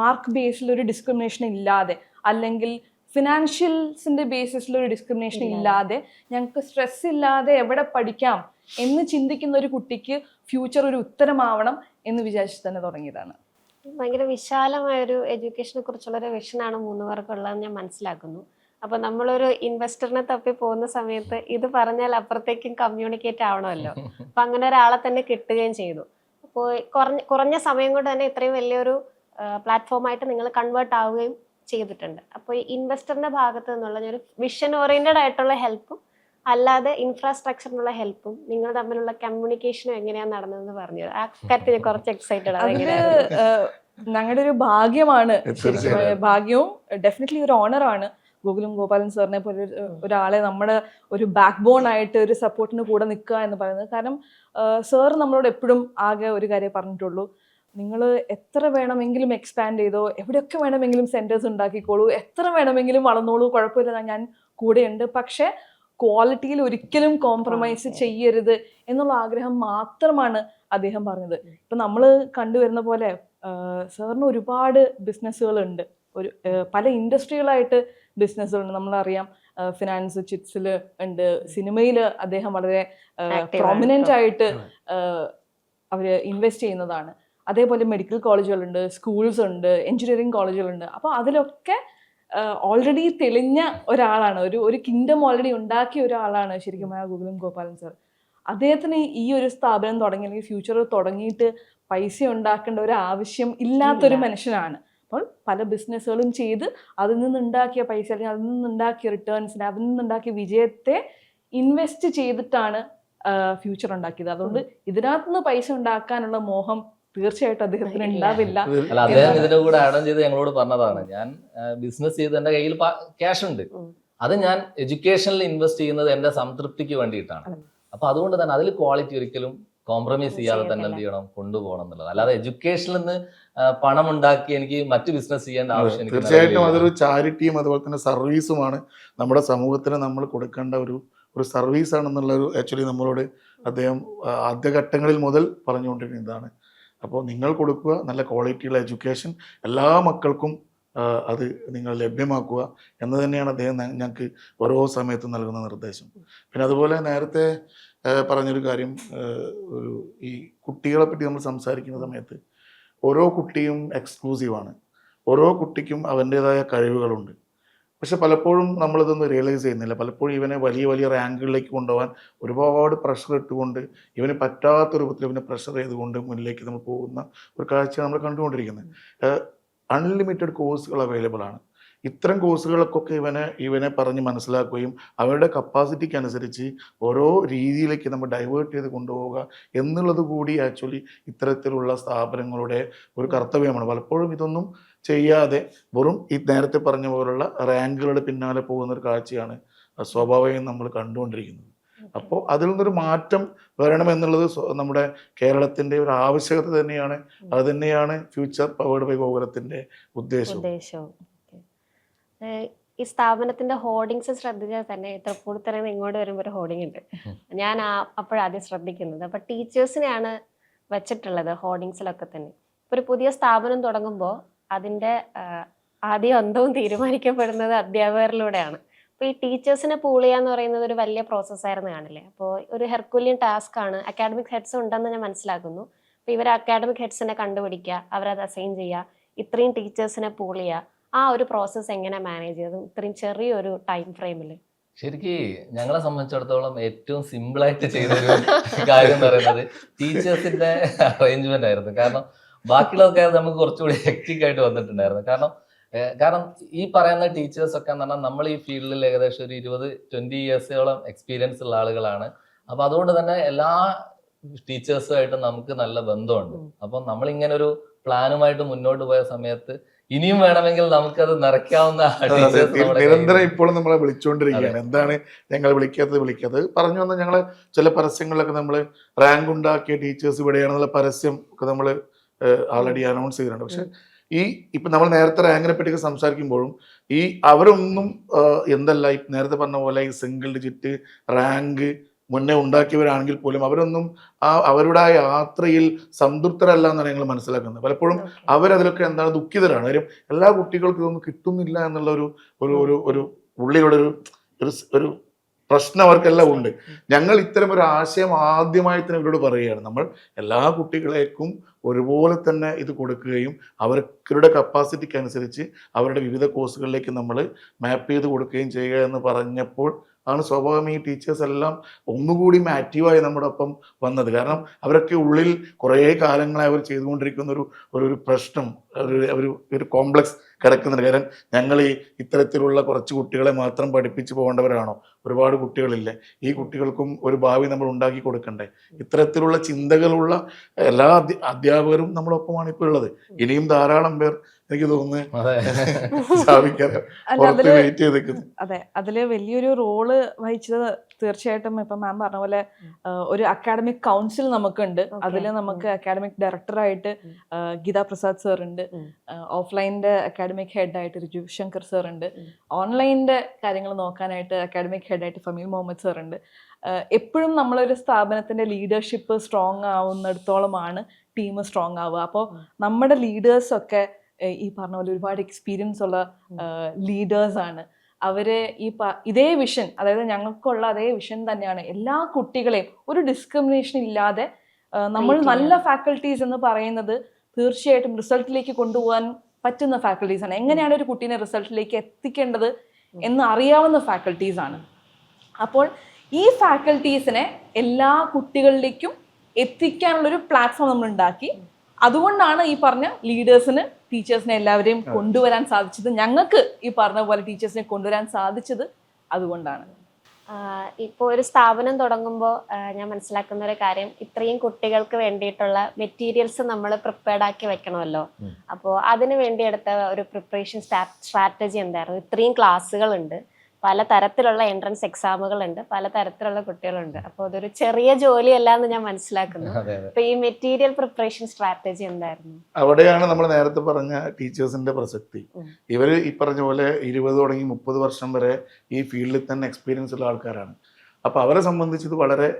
മാർക്ക് ബേസിൽ ഒരു ഡിസ്ക്രിമിനേഷൻ ഇല്ലാതെ അല്ലെങ്കിൽ ഫിനാൻഷ്യൽസിന്റെ ബേസിസിൽ ഒരു ഡിസ്ക്രിമിനേഷൻ ഇല്ലാതെ ഞങ്ങൾക്ക് സ്ട്രെസ് ഇല്ലാതെ എവിടെ പഠിക്കാം എന്ന് ചിന്തിക്കുന്ന ഒരു കുട്ടിക്ക് ഫ്യൂച്ചർ ഒരു ഉത്തരമാവണം എന്ന് വിചാരിച്ച് തന്നെ തുടങ്ങിയതാണ്. ഭയങ്കര വിശാലമായൊരു എഡ്യൂക്കേഷനെ കുറിച്ചുള്ള ഒരു വിഷനാണ് മൂന്ന് പേർക്കുള്ളതെന്ന് ഞാൻ മനസ്സിലാക്കുന്നു. അപ്പൊ നമ്മളൊരു ഇൻവെസ്റ്ററിനെ തപ്പി പോകുന്ന സമയത്ത് ഇത് പറഞ്ഞാൽ അപ്പുറത്തേക്കും കമ്മ്യൂണിക്കേറ്റ് ആവണമല്ലോ. അപ്പൊ അങ്ങനെ ഒരാളെ തന്നെ കിട്ടുകയും ചെയ്തു. അപ്പോൾ കുറഞ്ഞ സമയം കൊണ്ട് തന്നെ ഇത്രയും വലിയൊരു പ്ലാറ്റ്ഫോമായിട്ട് നിങ്ങൾ കൺവേർട്ട് ആവുകയും ചെയ്തിട്ടുണ്ട്. അപ്പോൾ ഈ ഇൻവെസ്റ്ററിന്റെ ഭാഗത്ത് നിന്നുള്ള ഒരു വിഷൻ ഓറിയന്റഡ് ആയിട്ടുള്ള ഹെൽപ്പും അല്ലാതെ ഇൻഫ്രാസ്ട്രക്ചറിനുള്ള ഹെൽപ്പും നിങ്ങൾ തമ്മിലുള്ള കമ്മ്യൂണിക്കേഷനും എങ്ങനെയാണ് നടന്നതെന്ന് പറഞ്ഞു. ആ കാര്യത്തിൽ കുറച്ച് എക്സൈറ്റഡ് ആണ്. ഞങ്ങളുടെ ഒരു ഭാഗ്യമാണ്, ഭാഗ്യവും ഡെഫിനറ്റ്ലി ഒരു ഓണറാണ് ഗോകുലും ഗോപാലൻ സാറിനെ പോലെ ഒരാളെ നമ്മുടെ ഒരു ബാക്ക് ബോൺ ആയിട്ട് ഒരു സപ്പോർട്ടിന് കൂടെ നിൽക്കുക എന്ന് പറയുന്നത്. കാരണം സാർ നമ്മളോട് എപ്പോഴും ആകെ ഒരു കാര്യം പറഞ്ഞിട്ടുള്ളൂ, നിങ്ങൾ എത്ര വേണമെങ്കിലും എക്സ്പാൻഡ് ചെയ്തോ, എവിടെയൊക്കെ വേണമെങ്കിലും സെന്റേഴ്സ് ഉണ്ടാക്കിക്കോളൂ, എത്ര വേണമെങ്കിലും വളർന്നോളൂ, കുഴപ്പമില്ല, ഞാൻ കൂടെയുണ്ട്, പക്ഷെ ക്വാളിറ്റിയിൽ ഒരിക്കലും കോംപ്രമൈസ് ചെയ്യരുത് എന്നുള്ള ആഗ്രഹം മാത്രമാണ് അദ്ദേഹം പറഞ്ഞത്. ഇപ്പം നമ്മൾ കണ്ടുവരുന്ന പോലെ സാറിന് ഒരുപാട് ബിസിനസ്സുകളുണ്ട്, പല ഇൻഡസ്ട്രികളായിട്ട് ബിസിനസ്സുകളുണ്ട്. നമ്മളറിയാം ഫിനാൻസ്, ചിറ്റ്സിൽ ഉണ്ട്, സിനിമയിൽ അദ്ദേഹം വളരെ പ്രോമിനൻ്റ് ആയിട്ട് അവർ ഇൻവെസ്റ്റ് ചെയ്യുന്നതാണ്. അതേപോലെ മെഡിക്കൽ കോളേജുകളുണ്ട്, സ്കൂൾസ് ഉണ്ട്, എഞ്ചിനീയറിംഗ് കോളേജുകളുണ്ട്. അപ്പോൾ അതിലൊക്കെ ഓൾറെഡി തെളിഞ്ഞ ഒരാളാണ്, ഒരു കിങ്ഡം ഓൾറെഡി ഉണ്ടാക്കിയ ഒരാളാണ് ശരിക്കും ഗോകുലം ഗോപാലൻ സാർ. അദ്ദേഹത്തിന് ഈ ഒരു സ്ഥാപനം തുടങ്ങി അല്ലെങ്കിൽ ഫ്യൂച്ചറിൽ തുടങ്ങിയിട്ട് പൈസ ഉണ്ടാക്കേണ്ട ഒരു ആവശ്യം ഇല്ലാത്തൊരു മനുഷ്യനാണ്. അപ്പോൾ പല ബിസിനസ്സുകളും ചെയ്ത് അതിൽ നിന്നുണ്ടാക്കിയ പൈസ അല്ലെങ്കിൽ അതിൽ നിന്നുണ്ടാക്കിയ റിട്ടേൺസിനെ, അതിൽ നിന്നുണ്ടാക്കിയ വിജയത്തെ ഇൻവെസ്റ്റ് ചെയ്തിട്ടാണ് ഫ്യൂച്ചർ ഉണ്ടാക്കിയത്. അതുകൊണ്ട് ഇതിനകത്തുനിന്ന് പൈസ ഉണ്ടാക്കാനുള്ള മോഹം തീർച്ചയായിട്ടും അദ്ദേഹത്തിന് ഉണ്ടാവില്ല. അല്ല, അദ്ദേഹം ഇതിന്റെ കൂടെ ആഡ് ചെയ്ത് ഞങ്ങളോട് പറഞ്ഞതാണ്, ഞാൻ ബിസിനസ് ചെയ്ത് എന്റെ കയ്യിൽ ക്യാഷ് ഉണ്ട്, അത് ഞാൻ എഡ്യൂക്കേഷനിൽ ഇൻവെസ്റ്റ് ചെയ്യുന്നത് എന്റെ സംതൃപ്തിക്ക് വേണ്ടിയിട്ടാണ്. അപ്പൊ അതുകൊണ്ട് തന്നെ അതിൽ ക്വാളിറ്റി ഒരിക്കലും കോംപ്രമൈസ് ചെയ്യാതെ തന്നെ എന്ത് ചെയ്യണം, കൊണ്ടുപോകണം എന്നുള്ളത്. അല്ലാതെ എഡ്യൂക്കേഷനിൽ നിന്ന് പണം ഉണ്ടാക്കി എനിക്ക് മറ്റു ബിസിനസ് ചെയ്യേണ്ട ആവശ്യം. തീർച്ചയായിട്ടും അതൊരു ചാരിറ്റിയും അതുപോലെ തന്നെ സർവീസുമാണ്, നമ്മുടെ സമൂഹത്തിന് നമ്മൾ കൊടുക്കേണ്ട ഒരു സർവീസ് ആണെന്നുള്ളൊരു ആക്ച്വലി നമ്മളോട് അദ്ദേഹം ആദ്യഘട്ടങ്ങളിൽ മുതൽ പറഞ്ഞുകൊണ്ടിരുന്നതാണ്. അപ്പോൾ നിങ്ങൾ കൊടുക്കുക നല്ല ക്വാളിറ്റിയുള്ള എഡ്യൂക്കേഷൻ എല്ലാ മക്കൾക്കും അത് നിങ്ങൾ ലഭ്യമാക്കുക എന്ന് തന്നെയാണ് അദ്ദേഹം ഞങ്ങൾക്ക് ഓരോ സമയത്തും നൽകുന്ന നിർദ്ദേശം. പിന്നെ അതുപോലെ നേരത്തെ പറഞ്ഞൊരു കാര്യം, ഈ കുട്ടികളെ പറ്റി നമ്മൾ സംസാരിക്കുന്ന സമയത്ത് ഓരോ കുട്ടിയും എക്സ്ക്ലൂസീവാണ്, ഓരോ കുട്ടിക്കും അവൻ്റേതായ കഴിവുകളുണ്ട്. പക്ഷെ പലപ്പോഴും നമ്മളിതൊന്നും റിയലൈസ് ചെയ്യുന്നില്ല. പലപ്പോഴും ഇവനെ വലിയ വലിയ റാങ്കുകളിലേക്ക് കൊണ്ടുപോകാൻ ഒരുപാട് പ്രഷർ ഇട്ടുകൊണ്ട് ഇവന് പറ്റാത്ത രൂപത്തിൽ ഇവനെ പ്രഷർ ചെയ്തുകൊണ്ട് മുന്നിലേക്ക് നമ്മൾ പോകുന്ന ഒരു കാഴ്ച നമ്മൾ കണ്ടുകൊണ്ടിരിക്കുന്നത്. അൺലിമിറ്റഡ് കോഴ്സുകൾ അവൈലബിൾ ആണ്. ഇത്തരം കോഴ്സുകൾക്കൊക്കെ ഇവനെ പറഞ്ഞ് മനസ്സിലാക്കുകയും അവരുടെ കപ്പാസിറ്റിക്ക് അനുസരിച്ച് ഓരോ രീതിയിലേക്ക് നമ്മൾ ഡൈവേർട്ട് ചെയ്ത് കൊണ്ടുപോവുക എന്നുള്ളത് കൂടി ആക്ച്വലി ഇത്തരത്തിലുള്ള സ്ഥാപനങ്ങളുടെ ഒരു കർത്തവ്യമാണ്. പലപ്പോഴും ഇതൊന്നും ചെയ്യാതെ വെറും ഈ നേരത്തെ പറഞ്ഞ പോലുള്ള റാങ്കുകളുടെ പിന്നാലെ പോകുന്ന ഒരു കാഴ്ചയാണ് സ്വാഭാവികം നമ്മൾ കണ്ടുകൊണ്ടിരിക്കുന്നത്. അപ്പോൾ അതിൽ നിന്നൊരു മാറ്റം വരണമെന്നുള്ളത് നമ്മുടെ കേരളത്തിൻ്റെ ഒരു ആവശ്യകത തന്നെയാണ്. അത് തന്നെയാണ് ഫ്യൂച്ചർ പവേർഡ് ബൈ ഗോകുലത്തിൻ്റെ ഉദ്ദേശവും. ഈ സ്ഥാപനത്തിന്റെ ഹോർഡിങ്സ് ശ്രദ്ധിച്ചാൽ തന്നെ തൃപ്പൂണിത്തുറയിൽ ഇങ്ങോട്ട് വരുമ്പോൾ ഒരു ഹോർഡിംഗ് ഉണ്ട്. ഞാൻ അപ്പോഴാദ്യം ശ്രദ്ധിക്കുന്നത്. അപ്പൊ ടീച്ചേഴ്സിനെയാണ് വെച്ചിട്ടുള്ളത് ഹോർഡിങ്സിലൊക്കെ തന്നെ. ഒരു പുതിയ സ്ഥാപനം തുടങ്ങുമ്പോൾ അതിന്റെ ആദ്യം അന്തവും തീരുമാനിക്കപ്പെടുന്നത് അധ്യാപകരിലൂടെയാണ്. അപ്പോൾ ഈ ടീച്ചേഴ്സിനെ പൂൾ ചെയ്യാന്ന് പറയുന്നത് ഒരു വലിയ പ്രോസസ്സായിരുന്നു കാണില്ലേ? അപ്പോൾ ഒരു ഹെർക്കുലിയൻ ടാസ്ക് ആണ്. അക്കാഡമിക് ഹെഡ്സ് ഉണ്ടെന്ന് ഞാൻ മനസ്സിലാക്കുന്നു. അപ്പോൾ ഇവർ അക്കാഡമിക് ഹെഡ്സിനെ കണ്ടുപിടിക്കുക, അവരത് അസൈൻ ചെയ്യുക, ഇത്രയും ടീച്ചേഴ്സിനെ പൂൾ ചെയ്യുക, ആ ഒരു പ്രോസസ്സ് എങ്ങനെ മാനേജ് ചെയ്തത് ഇത്രയും ചെറിയൊരു ടൈം ഫ്രെയിമിൽ? ശരിക്കും ഞങ്ങളെ സംബന്ധിച്ചിടത്തോളം ഏറ്റവും സിമ്പിളായിട്ട് ചെയ്തൊരു കാര്യം എന്ന് പറയുന്നത് ടീച്ചേഴ്സിന്റെ അറേഞ്ച്മെന്റ് ആയിരുന്നു. കാരണം ബാക്കിയുള്ളതൊക്കെ നമുക്ക് കുറച്ചുകൂടി ഹെക്റ്റിക് ആയിട്ട് വന്നിട്ടുണ്ടായിരുന്നു. കാരണം ഈ പറയുന്ന ടീച്ചേഴ്സ് ഒക്കെ എന്ന് പറഞ്ഞാൽ നമ്മൾ ഈ ഫീൽഡിൽ ഏകദേശം ഒരു 20-20 ഇയേഴ്സോളം എക്സ്പീരിയൻസ് ഉള്ള ആളുകളാണ്. അപ്പൊ അതുകൊണ്ട് തന്നെ എല്ലാ ടീച്ചേഴ്സുമായിട്ട് നമുക്ക് നല്ല ബന്ധമുണ്ട്. അപ്പം നമ്മളിങ്ങനെ ഒരു പ്ലാനുമായിട്ട് മുന്നോട്ട് പോയ സമയത്ത് ഇനിയും വേണമെങ്കിൽ നമുക്കത് നിറയ്ക്കാവുന്ന നിരന്തരം ഇപ്പോഴും നമ്മളെ വിളിച്ചുകൊണ്ടിരിക്കുകയാണ്. എന്താണ് ഞങ്ങൾ വിളിക്കാത്തത് പറഞ്ഞു വന്നാൽ ഞങ്ങൾ ചില പരസ്യങ്ങളിലൊക്കെ നമ്മൾ റാങ്ക് ഉണ്ടാക്കിയ ടീച്ചേഴ്സ് ഇവിടെയാണെന്നുള്ള പരസ്യം ഒക്കെ നമ്മൾ ആൾറെഡി അനൗൺസ് ചെയ്തിട്ടുണ്ട്. പക്ഷെ ഇപ്പൊ നമ്മൾ നേരത്തെ റാങ്കിനെ പറ്റി സംസാരിക്കുമ്പോഴും അവരൊന്നും എന്തല്ല ഈ നേരത്തെ പറഞ്ഞ പോലെ ഈ സിംഗിൾ ഡിജിറ്റ് റാങ്ക് മുന്നേ ഉണ്ടാക്കിയവരാണെങ്കിൽ പോലും അവരൊന്നും അവരുടെ ആ യാത്രയിൽ സംതൃപ്തരല്ല എന്നാണ് ഞങ്ങൾ മനസ്സിലാക്കുന്നത്. പലപ്പോഴും അവരതിലൊക്കെ എന്താണ് ദുഃഖിതരാണ്. കാര്യം എല്ലാ കുട്ടികൾക്കും ഇതൊന്നും കിട്ടുന്നില്ല എന്നുള്ള ഒരു ഉള്ളിലുള്ള ഒരു പ്രശ്നം അവർക്കെല്ലാം ഉണ്ട്. ഞങ്ങൾ ഇത്തരം ഒരു ആശയം ആദ്യമായി തന്നെ ഇവരോട് പറയുകയാണ്. നമ്മൾ എല്ലാ കുട്ടികളേക്കും ഒരുപോലെ തന്നെ ഇത് കൊടുക്കുകയും അവരുടെ കപ്പാസിറ്റിക്ക് അനുസരിച്ച് അവരുടെ വിവിധ കോഴ്സുകളിലേക്ക് നമ്മൾ മാപ്പ് ചെയ്ത് കൊടുക്കുകയും ചെയ്യുക എന്ന് പറഞ്ഞപ്പോൾ ആണ് സ്വാഭാവികം ഈ ടീച്ചേഴ്സ് എല്ലാം ഒന്നുകൂടി ആക്റ്റീവായി നമ്മുടെ ഒപ്പം വന്നത്. കാരണം അവരൊക്കെ ഉള്ളിൽ കുറേ കാലങ്ങളായി അവർ ചെയ്തുകൊണ്ടിരിക്കുന്ന ഒരു പ്രശ്നം, ഒരു കോംപ്ലക്സ് കിടക്കുന്നുണ്ട്. കാരണം ഞങ്ങൾ ഇത്തരത്തിലുള്ള കുറച്ച് കുട്ടികളെ മാത്രം പഠിപ്പിച്ച് പോകേണ്ടവരാണോ? ഒരുപാട് കുട്ടികളില്ലേ? ഈ കുട്ടികൾക്കും ഒരു ഭാവി നമ്മൾ ഉണ്ടാക്കി കൊടുക്കണ്ടേ? ഇത്തരത്തിലുള്ള ചിന്തകളുള്ള എല്ലാ അധ്യാപകരും നമ്മളൊപ്പമാണ് ഇപ്പോൾ ഉള്ളത്. ഇനിയും ധാരാളം പേർ എനിക്ക് തോന്നുന്നു അതെ, അതില് വലിയൊരു റോള് വഹിച്ചത് തീർച്ചയായിട്ടും ഇപ്പൊ മാം പറഞ്ഞ പോലെ ഒരു അക്കാഡമിക് കൗൺസിൽ നമുക്കുണ്ട്. അതിൽ നമുക്ക് അക്കാഡമിക് ഡയറക്ടറായിട്ട് ഗീതാ പ്രസാദ് സാർ ഉണ്ട്, ഓഫ്ലൈനിന്റെ അക്കാഡമിക് ഹെഡായിട്ട് രിജു ശങ്കർ സാർ ഉണ്ട്, ഓൺലൈനിന്റെ കാര്യങ്ങൾ നോക്കാനായിട്ട് അക്കാഡമിക് ഹെഡായിട്ട് ഫമീൽ മുഹമ്മദ് സാർ ഉണ്ട്. എപ്പോഴും നമ്മളൊരു സ്ഥാപനത്തിന്റെ ലീഡർഷിപ്പ് സ്ട്രോങ് ആവുന്നിടത്തോളമാണ് ടീം സ്ട്രോങ് ആവുക. അപ്പോൾ നമ്മുടെ ലീഡേഴ്സൊക്കെ ഈ പറഞ്ഞ പോലെ ഒരുപാട് എക്സ്പീരിയൻസ് ഉള്ള ലീഡേഴ്സാണ്. അവര് ഇതേ വിഷൻ, അതായത് ഞങ്ങൾക്കുള്ള അതേ വിഷൻ തന്നെയാണ് എല്ലാ കുട്ടികളെയും ഒരു ഡിസ്ക്രിമിനേഷൻ ഇല്ലാതെ നമ്മൾ നല്ല ഫാക്കൽറ്റീസ് എന്ന് പറയുന്നത് തീർച്ചയായിട്ടും റിസൾട്ടിലേക്ക് കൊണ്ടുപോകാൻ പറ്റുന്ന ഫാക്കൽറ്റീസാണ്. എങ്ങനെയാണ് ഒരു കുട്ടീനെ റിസൾട്ടിലേക്ക് എത്തിക്കേണ്ടത് എന്ന് അറിയാവുന്ന ഫാക്കൽറ്റീസാണ്. അപ്പോൾ ഈ ഫാക്കൽറ്റീസിനെ എല്ലാ കുട്ടികളിലേക്കും എത്തിക്കാനുള്ളൊരു പ്ലാറ്റ്ഫോം നമ്മൾ ഉണ്ടാക്കി. അതുകൊണ്ടാണ് ഈ പറഞ്ഞ ലീഡേഴ്സിന് ടീച്ചേഴ്സിനെ എല്ലാവരെയും കൊണ്ടുവരാൻ സാധിച്ചത്. ഞങ്ങൾക്ക് ഈ പറഞ്ഞ പോലെ ടീച്ചേഴ്സിനെ കൊണ്ടുവരാൻ സാധിച്ചത് അതുകൊണ്ടാണ്. ഇപ്പോൾ ഒരു സ്ഥാപനം തുടങ്ങുമ്പോൾ ഞാൻ മനസ്സിലാക്കുന്ന ഒരു കാര്യം, ഇത്രയും കുട്ടികൾക്ക് വേണ്ടിയിട്ടുള്ള മെറ്റീരിയൽസ് നമ്മൾ പ്രിപ്പയർഡ് ആക്കി വെക്കണമല്ലോ. അപ്പോൾ അതിന് വേണ്ടി എടുത്ത ഒരു പ്രിപ്പറേഷൻ സ്ട്രാറ്റജി എന്തായിരുന്നു? ഇത്രയും ക്ലാസ്സുകളുണ്ട്, പല തരത്തിലുള്ള എൻട്രൻസ് എക്സാമുകളുണ്ട്, പല തരത്തിലുള്ള കുട്ടികളുണ്ട്. അപ്പോൾ അതൊരു ചെറിയ ജോലിയല്ല എന്ന് ഞാൻ മനസ്സിലാക്കുന്നു. അപ്പൊ ഈ മെറ്റീരിയൽ പ്രിപ്പറേഷൻ സ്ട്രാറ്റജി എന്തായിരുന്നു? അവിടെയാണ് നമ്മൾ നേരത്തെ പറഞ്ഞ ടീച്ചേഴ്സിന്റെ പ്രസക്തി. ഇവര് ഈ പറഞ്ഞ പോലെ 20 തുടങ്ങി 30 വർഷം വരെ ഈ ഫീൽഡിൽ തന്നെ എക്സ്പീരിയൻസ് ഉള്ള ആൾക്കാരാണ്. അപ്പൊ അവരെ സംബന്ധിച്ച് ഇത് വളരെ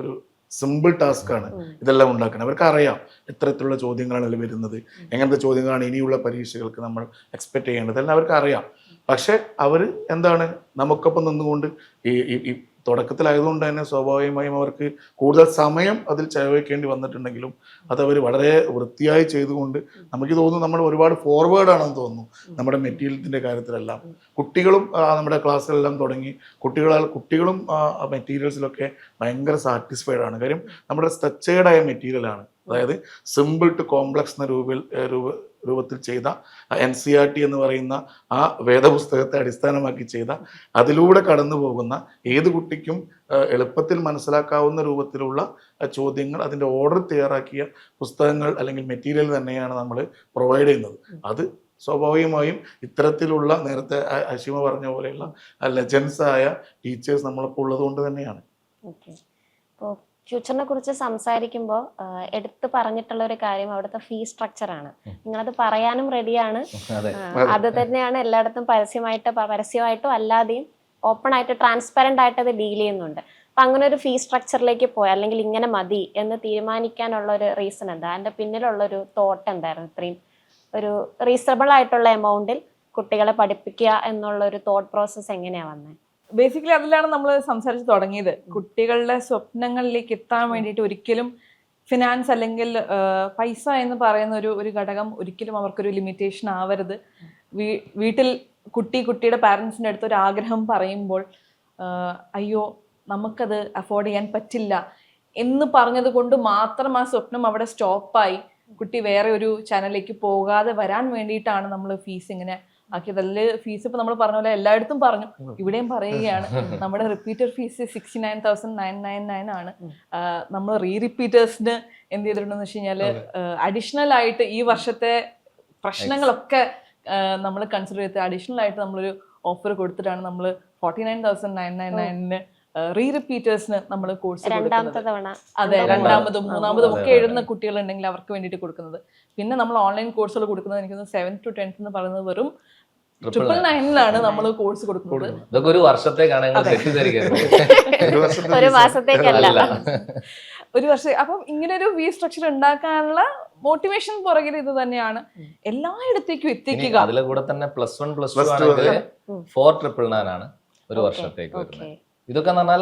ഒരു സിമ്പിൾ ടാസ്ക്കാണ് ഇതെല്ലാം ഉണ്ടാക്കുന്നത്. അവർക്ക് അറിയാം എത്തരത്തിലുള്ള ചോദ്യങ്ങളാണ് ഇതിൽ വരുന്നത്, എങ്ങനത്തെ ചോദ്യങ്ങളാണ് ഇനിയുള്ള പരീക്ഷകൾക്ക് നമ്മൾ എക്സ്പെക്ട് ചെയ്യേണ്ടത്, എല്ലാം അവർക്ക് അറിയാം. പക്ഷെ അവർ നമുക്കൊപ്പം നിന്നുകൊണ്ട് ഈ തുടക്കത്തിലായതുകൊണ്ട് തന്നെ സ്വാഭാവികമായും അവർക്ക് കൂടുതൽ സമയം അതിൽ ചെലവഴിക്കേണ്ടി വന്നിട്ടുണ്ടെങ്കിലും അതവർ വളരെ വൃത്തിയായി ചെയ്തുകൊണ്ട് നമുക്ക് തോന്നുന്നു നമ്മൾ ഒരുപാട് ഫോർവേഡാണെന്ന് തോന്നുന്നു നമ്മുടെ മെറ്റീരിയലിൻ്റെ കാര്യത്തിലെല്ലാം. കുട്ടികളും നമ്മുടെ ക്ലാസ്സിലെല്ലാം തുടങ്ങി കുട്ടികളും ആ മെറ്റീരിയൽസിലൊക്കെ ഭയങ്കര സാറ്റിസ്ഫൈഡ് ആണ്. കാര്യം നമ്മുടെ സ്ട്രക്ചേർഡായ മെറ്റീരിയലാണ്. അതായത് സിമ്പിൾ ടു കോംപ്ലക്സ് എന്ന രൂപത്തിൽ ചെയ്ത NCERT എന്ന് പറയുന്ന ആ വേദപുസ്തകത്തെ അടിസ്ഥാനമാക്കി ചെയ്ത, അതിലൂടെ കടന്നു പോകുന്ന ഏത് കുട്ടിക്കും എളുപ്പത്തിൽ മനസ്സിലാക്കാവുന്ന രൂപത്തിലുള്ള ചോദ്യങ്ങൾ, അതിൻ്റെ ഓർഡർ തയ്യാറാക്കിയ പുസ്തകങ്ങൾ അല്ലെങ്കിൽ മെറ്റീരിയൽ തന്നെയാണ് നമ്മൾ പ്രൊവൈഡ് ചെയ്യുന്നത്. അത് സ്വാഭാവികമായും ഇത്തരത്തിലുള്ള നേരത്തെ അശിമ പറഞ്ഞ പോലെയുള്ള ലെജൻസ് ആയ ടീച്ചേഴ്സ് നമ്മളിപ്പോൾ ഉള്ളത് കൊണ്ട് തന്നെയാണ്. ഓക്കെ. ഇപ്പോൾ ഫ്യൂച്ചറിനെ കുറിച്ച് സംസാരിക്കുമ്പോൾ എടുത്തു പറഞ്ഞിട്ടുള്ള ഒരു കാര്യം അവിടുത്തെ ഫീ സ്ട്രക്ചറാണ്. നിങ്ങളത് പറയാനും റെഡിയാണ്. അത് തന്നെയാണ് എല്ലായിടത്തും പരസ്യമായിട്ടോ അല്ലാതെയും ഓപ്പൺ ആയിട്ട് ട്രാൻസ്പെറൻ്റ് ആയിട്ട് അത് ഡീൽ ചെയ്യുന്നുണ്ട്. അപ്പം അങ്ങനെ ഒരു ഫീ സ്ട്രക്ചറിലേക്ക് പോയി അല്ലെങ്കിൽ ഇങ്ങനെ മതി എന്ന് തീരുമാനിക്കാനുള്ള ഒരു റീസൺ എന്താ? അതിൻ്റെ പിന്നിലുള്ളൊരു തോട്ട് എന്തായിരുന്നു? ഇത്രയും ഒരു റീസണബിൾ ആയിട്ടുള്ള എമൗണ്ടിൽ കുട്ടികളെ പഠിപ്പിക്കുക എന്നുള്ള ഒരു തോട്ട് പ്രോസസ്സ് എങ്ങനെയാണ് വന്നത്? ബേസിക്കലി അതിലാണ് നമ്മൾ സംസാരിച്ച് തുടങ്ങിയത്. കുട്ടികളുടെ സ്വപ്നങ്ങളിലേക്ക് എത്താൻ വേണ്ടിയിട്ട് ഒരിക്കലും ഫിനാൻസ് അല്ലെങ്കിൽ പൈസ എന്ന് പറയുന്ന ഒരു ഘടകം ഒരിക്കലും അവർക്കൊരു ലിമിറ്റേഷൻ ആവരുത്. വീട്ടിൽ കുട്ടിയുടെ പാരൻസിൻ്റെ അടുത്ത് ഒരു ആഗ്രഹം പറയുമ്പോൾ അയ്യോ നമുക്കത് അഫോർഡ് ചെയ്യാൻ പറ്റില്ല എന്ന് പറഞ്ഞത് കൊണ്ട് മാത്രം ആ സ്വപ്നം അവിടെ സ്റ്റോപ്പായി കുട്ടി വേറെ ഒരു ചാനലിലേക്ക് പോകാതെ വരാൻ വേണ്ടിയിട്ടാണ് നമ്മൾ ഫീസ് ഇങ്ങനെ ആക്കിയത്. അതിൽ ഫീസ് ഇപ്പൊ നമ്മൾ പറഞ്ഞ പോലെ എല്ലായിടത്തും പറഞ്ഞു, ഇവിടെയും പറയുകയാണ്. നമ്മുടെ റിപ്പീറ്റർ ഫീസ് 69,999 ആണ്. നമ്മൾ റിപ്പീറ്റേഴ്സിന് എന്ത് ചെയ്തിട്ടുണ്ടെന്ന് വെച്ച് കഴിഞ്ഞാല് അഡീഷണൽ ആയിട്ട് ഈ വർഷത്തെ പ്രശ്നങ്ങളൊക്കെ നമ്മൾ കൺസിഡർ ചെയ്ത് അഡീഷണൽ ആയിട്ട് നമ്മളൊരു ഓഫർ കൊടുത്തിട്ടാണ് നമ്മൾ 49,999 റിപ്പീറ്റേഴ്സിന് നമ്മൾ കോഴ്സ് കൊടുക്കുന്നത്. അതെ, രണ്ടാമതും മൂന്നാമതും ഒക്കെ എഴുതുന്ന കുട്ടികളുണ്ടെങ്കിൽ അവർക്ക് വേണ്ടിയിട്ട് കൊടുക്കുന്നത്. പിന്നെ നമ്മൾ ഓൺലൈൻ കോഴ്സുകൾ കൊടുക്കുന്നത് എനിക്ക് 7th to 10th എന്ന് പറയുന്നത് വെറും 999 നമ്മൾ കോഴ്സ് കൊടുക്കുന്നത്. ഇതൊക്കെ ഒരു വർഷത്തേക്കാണ് ഒരു മാസത്തേക്കല്ല, ഒരു വർഷം. അപ്പം ഇങ്ങനെ ഒരു ഫീ സ്ട്രക്ചർ ഉണ്ടാക്കാനുള്ള മോട്ടിവേഷൻ പുറകിൽ ഇത് തന്നെയാണ്, എല്ലായിടത്തേക്കും എത്തിക്കുക. അതിലെ കൂടെ തന്നെ +1 +2 ആണെങ്കിൽ 4,999 ആണ് ഒരു വർഷത്തേക്ക് വരുന്നത്. ഇതൊക്കെ എന്ന് പറഞ്ഞാൽ